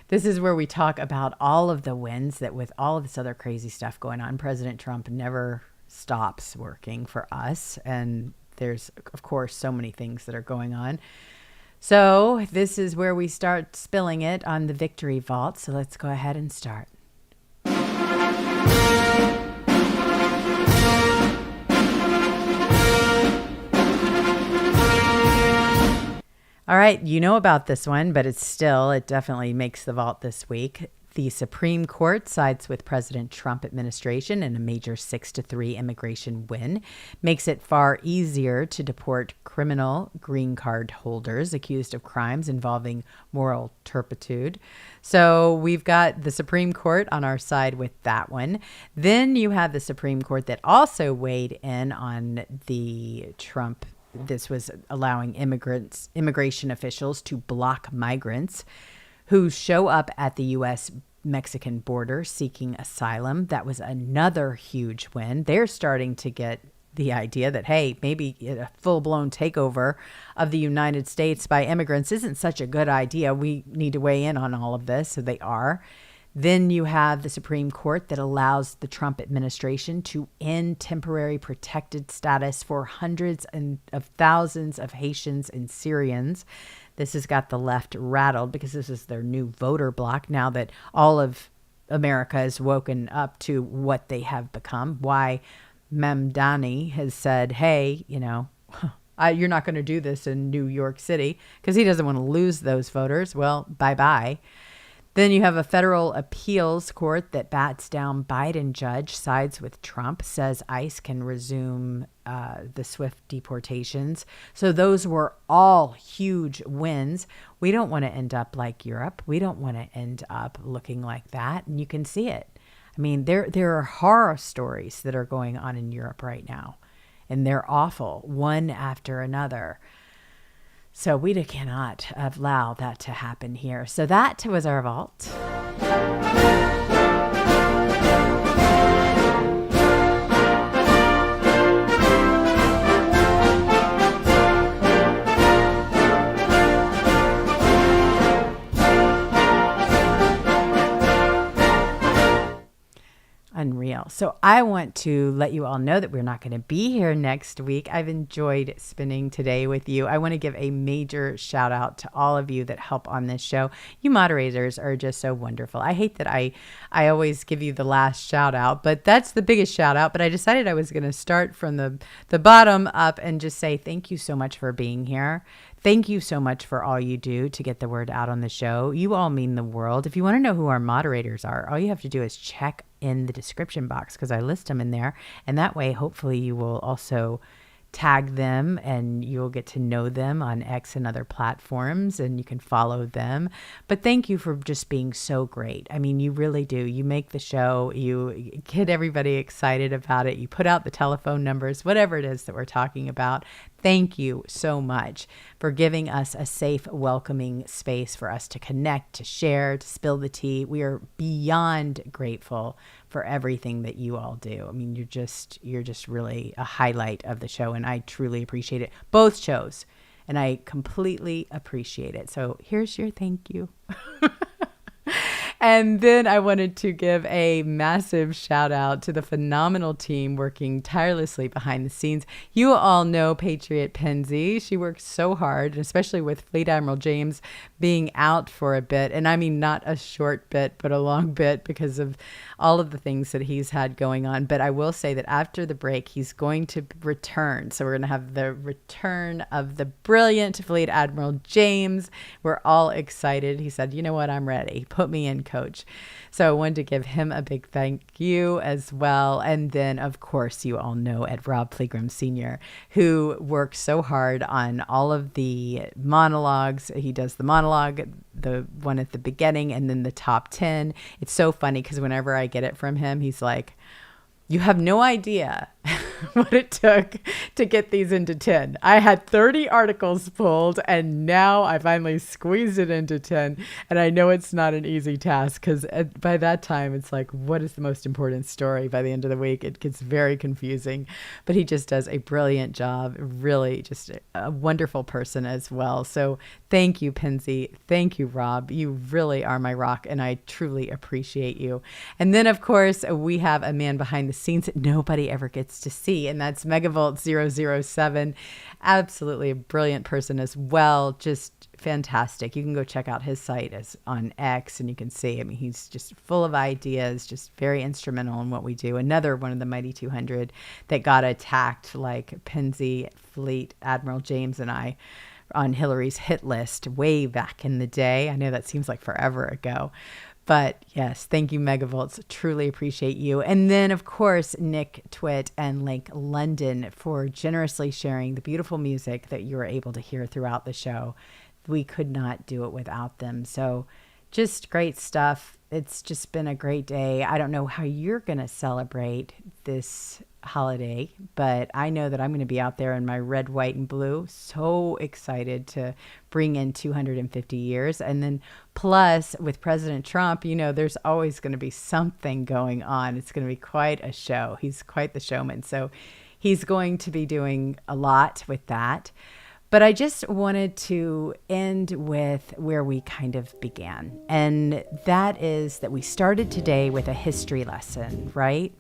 This is where we talk about all of the wins that, with all of this other crazy stuff going on, President Trump never stops working for us. And there's, of course, so many things that are going on. So this is where we start spilling it on the Victory Vault. So let's go ahead and start. All right, you know about this one, but it definitely makes the vault this week. The Supreme Court sides with President Trump administration in a major 6-3 immigration win, makes it far easier to deport criminal green card holders accused of crimes involving moral turpitude. So we've got the Supreme Court on our side with that one. Then you have the Supreme Court that also weighed in on the Trump. This was allowing immigration officials to block migrants who show up at the U.S.-Mexican border seeking asylum. That was another huge win. They're starting to get the idea that, hey, maybe a full-blown takeover of the United States by immigrants isn't such a good idea. We need to weigh in on all of this, so they are. Then you have the Supreme Court that allows the Trump administration to end temporary protected status for hundreds of thousands of Haitians and Syrians. This has got the left rattled, because this is their new voter bloc now that all of America has woken up to what they have become. Why Mamdani has said, hey, you're not going to do this in New York City, because he doesn't want to lose those voters. Well, bye-bye. Then you have a federal appeals court that bats down Biden judge, sides with Trump, says ICE can resume the swift deportations. So those were all huge wins. We don't want to end up like Europe. We don't want to end up looking like that. And you can see it. I mean, there are horror stories that are going on in Europe right now, and they're awful, one after another. So we cannot allow that to happen here. So that was our vault. Unreal. So I want to let you all know that we're not going to be here next week. I've enjoyed spending today with you. I want to give a major shout out to all of you that help on this show. You moderators are just so wonderful. I hate that I always give you the last shout out, but that's the biggest shout out. But I decided I was going to start from the bottom up and just say thank you so much for being here. Thank you so much for all you do to get the word out on the show. You all mean the world. If you want to know who our moderators are, all you have to do is check in the description box, because I list them in there. And that way, hopefully you will also tag them and you'll get to know them on X and other platforms, and you can follow them. But thank you for just being so great. I mean, you really do. You make the show, you get everybody excited about it. You put out the telephone numbers, whatever it is that we're talking about. Thank you so much for giving us a safe, welcoming space for us to connect, to share, to spill the tea. We are beyond grateful for everything that you all do. I mean, you're just really a highlight of the show, and I truly appreciate it. Both shows, and I completely appreciate it. So here's your thank you. And then I wanted to give a massive shout out to the phenomenal team working tirelessly behind the scenes. You all know Patriot Penzi. She works so hard, especially with Fleet Admiral James being out for a bit. And I mean, not a short bit, but a long bit because of all of the things that he's had going on. But I will say that after the break, he's going to return. So we're going to have the return of the brilliant Fleet Admiral James. We're all excited. He said, you know what, I'm ready. Put me in, coach. So I wanted to give him a big thank you as well. And then, of course, you all know Ed Rob Pflegram Sr., who works so hard on all of the monologues. He does the monologue, the one at the beginning, and then the top 10. It's so funny because whenever I get it from him, he's like, you have no idea what it took to get these into 10. I had 30 articles pulled, and now I finally squeezed it into 10. And I know it's not an easy task because by that time, it's like, what is the most important story? By the end of the week, it gets very confusing. But he just does a brilliant job. Really just a wonderful person as well. So thank you, Penzi. Thank you, Rob. You really are my rock, and I truly appreciate you. And then, of course, we have a man behind the scenes that nobody ever gets to see, and that's Megavolt 007. Absolutely a brilliant person as well. Just fantastic. You can go check out his site on X, and you can see, I mean, he's just full of ideas, just very instrumental in what we do. Another one of the Mighty 200 that got attacked like Penzi, Fleet Admiral James, and I on Hillary's hit list way back in the day. I know that seems like forever ago. But yes, thank you, Megavolts. Truly appreciate you. And then, of course, Nick Twitt and Link London for generously sharing the beautiful music that you were able to hear throughout the show. We could not do it without them. So just great stuff. It's just been a great day. I don't know how you're going to celebrate this holiday, but I know that I'm going to be out there in my red, white, and blue. So excited to bring in 250 years. And then plus with President Trump, you know, there's always going to be something going on. It's going to be quite a show. He's quite the showman. So he's going to be doing a lot with that. But I just wanted to end with where we kind of began. And that is that we started today with a history lesson, right?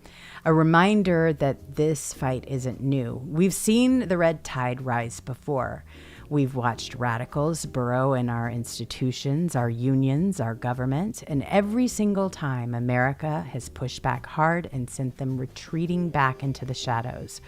A reminder that this fight isn't new. We've seen the red tide rise before. We've watched radicals burrow in our institutions, our unions, our government, and every single time America has pushed back hard and sent them retreating back into the shadows.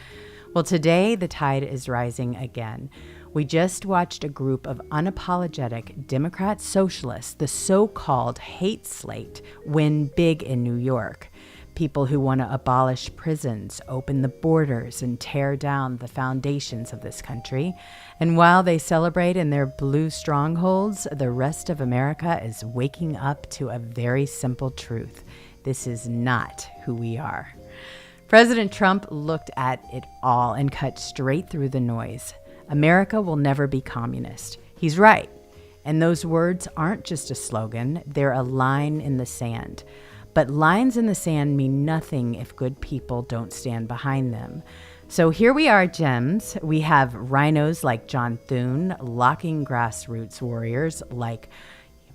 Well, today the tide is rising again. We just watched a group of unapologetic Democrat socialists, the so-called hate slate, win big in New York. People who want to abolish prisons, open the borders, and tear down the foundations of this country. And while they celebrate in their blue strongholds, the rest of America is waking up to a very simple truth. This is not who we are. President Trump looked at it all and cut straight through the noise. America will never be communist. He's right. And those words aren't just a slogan, they're a line in the sand. But lines in the sand mean nothing if good people don't stand behind them. So here we are, gems. We have rhinos like John Thune locking grassroots warriors like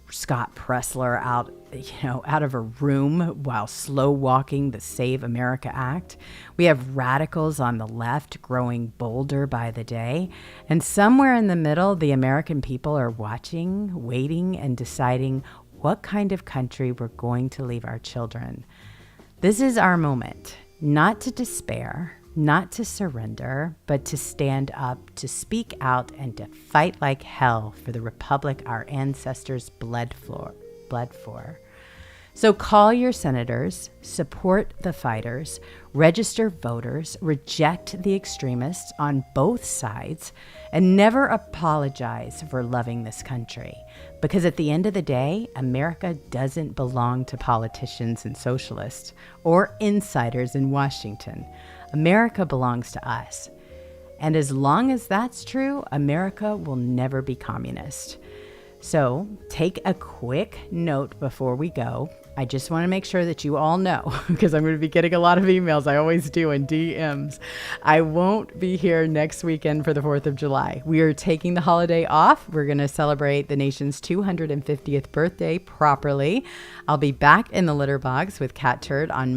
Scott Pressler out of a room while slow walking the Save America Act. We have radicals on the left growing bolder by the day. And somewhere in the middle, the American people are watching, waiting, and deciding what kind of country we're going to leave our children. This is our moment, not to despair, not to surrender, but to stand up, to speak out, and to fight like hell for the republic our ancestors bled for. So call your senators, support the fighters, register voters, reject the extremists on both sides, and never apologize for loving this country. Because at the end of the day, America doesn't belong to politicians and socialists or insiders in Washington. America belongs to us. And as long as that's true, America will never be communist. So take a quick note before we go. I just want to make sure that you all know, because I'm going to be getting a lot of emails. I always do in DMs. I won't be here next weekend for the 4th of July. We are taking the holiday off. We're going to celebrate the nation's 250th birthday properly. I'll be back in the litter box with Cat Turd on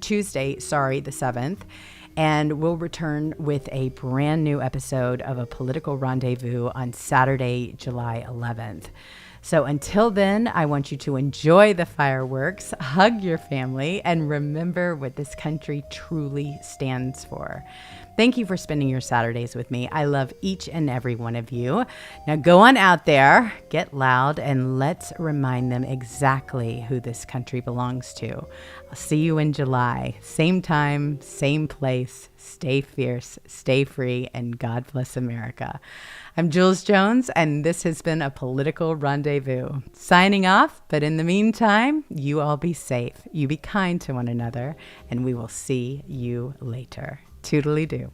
Tuesday, the 7th. And we'll return with a brand new episode of A Political Rendezvous on Saturday, July 11th. So until then, I want you to enjoy the fireworks, hug your family, and remember what this country truly stands for. Thank you for spending your Saturdays with me. I love each and every one of you. Now go on out there, get loud, and let's remind them exactly who this country belongs to. I'll see you in July. Same time, same place. Stay fierce, stay free, and God bless America. I'm Jules Jones, and this has been A Political Rendezvous. Signing off, but in the meantime, you all be safe. You be kind to one another, and we will see you later. Toodly-doo.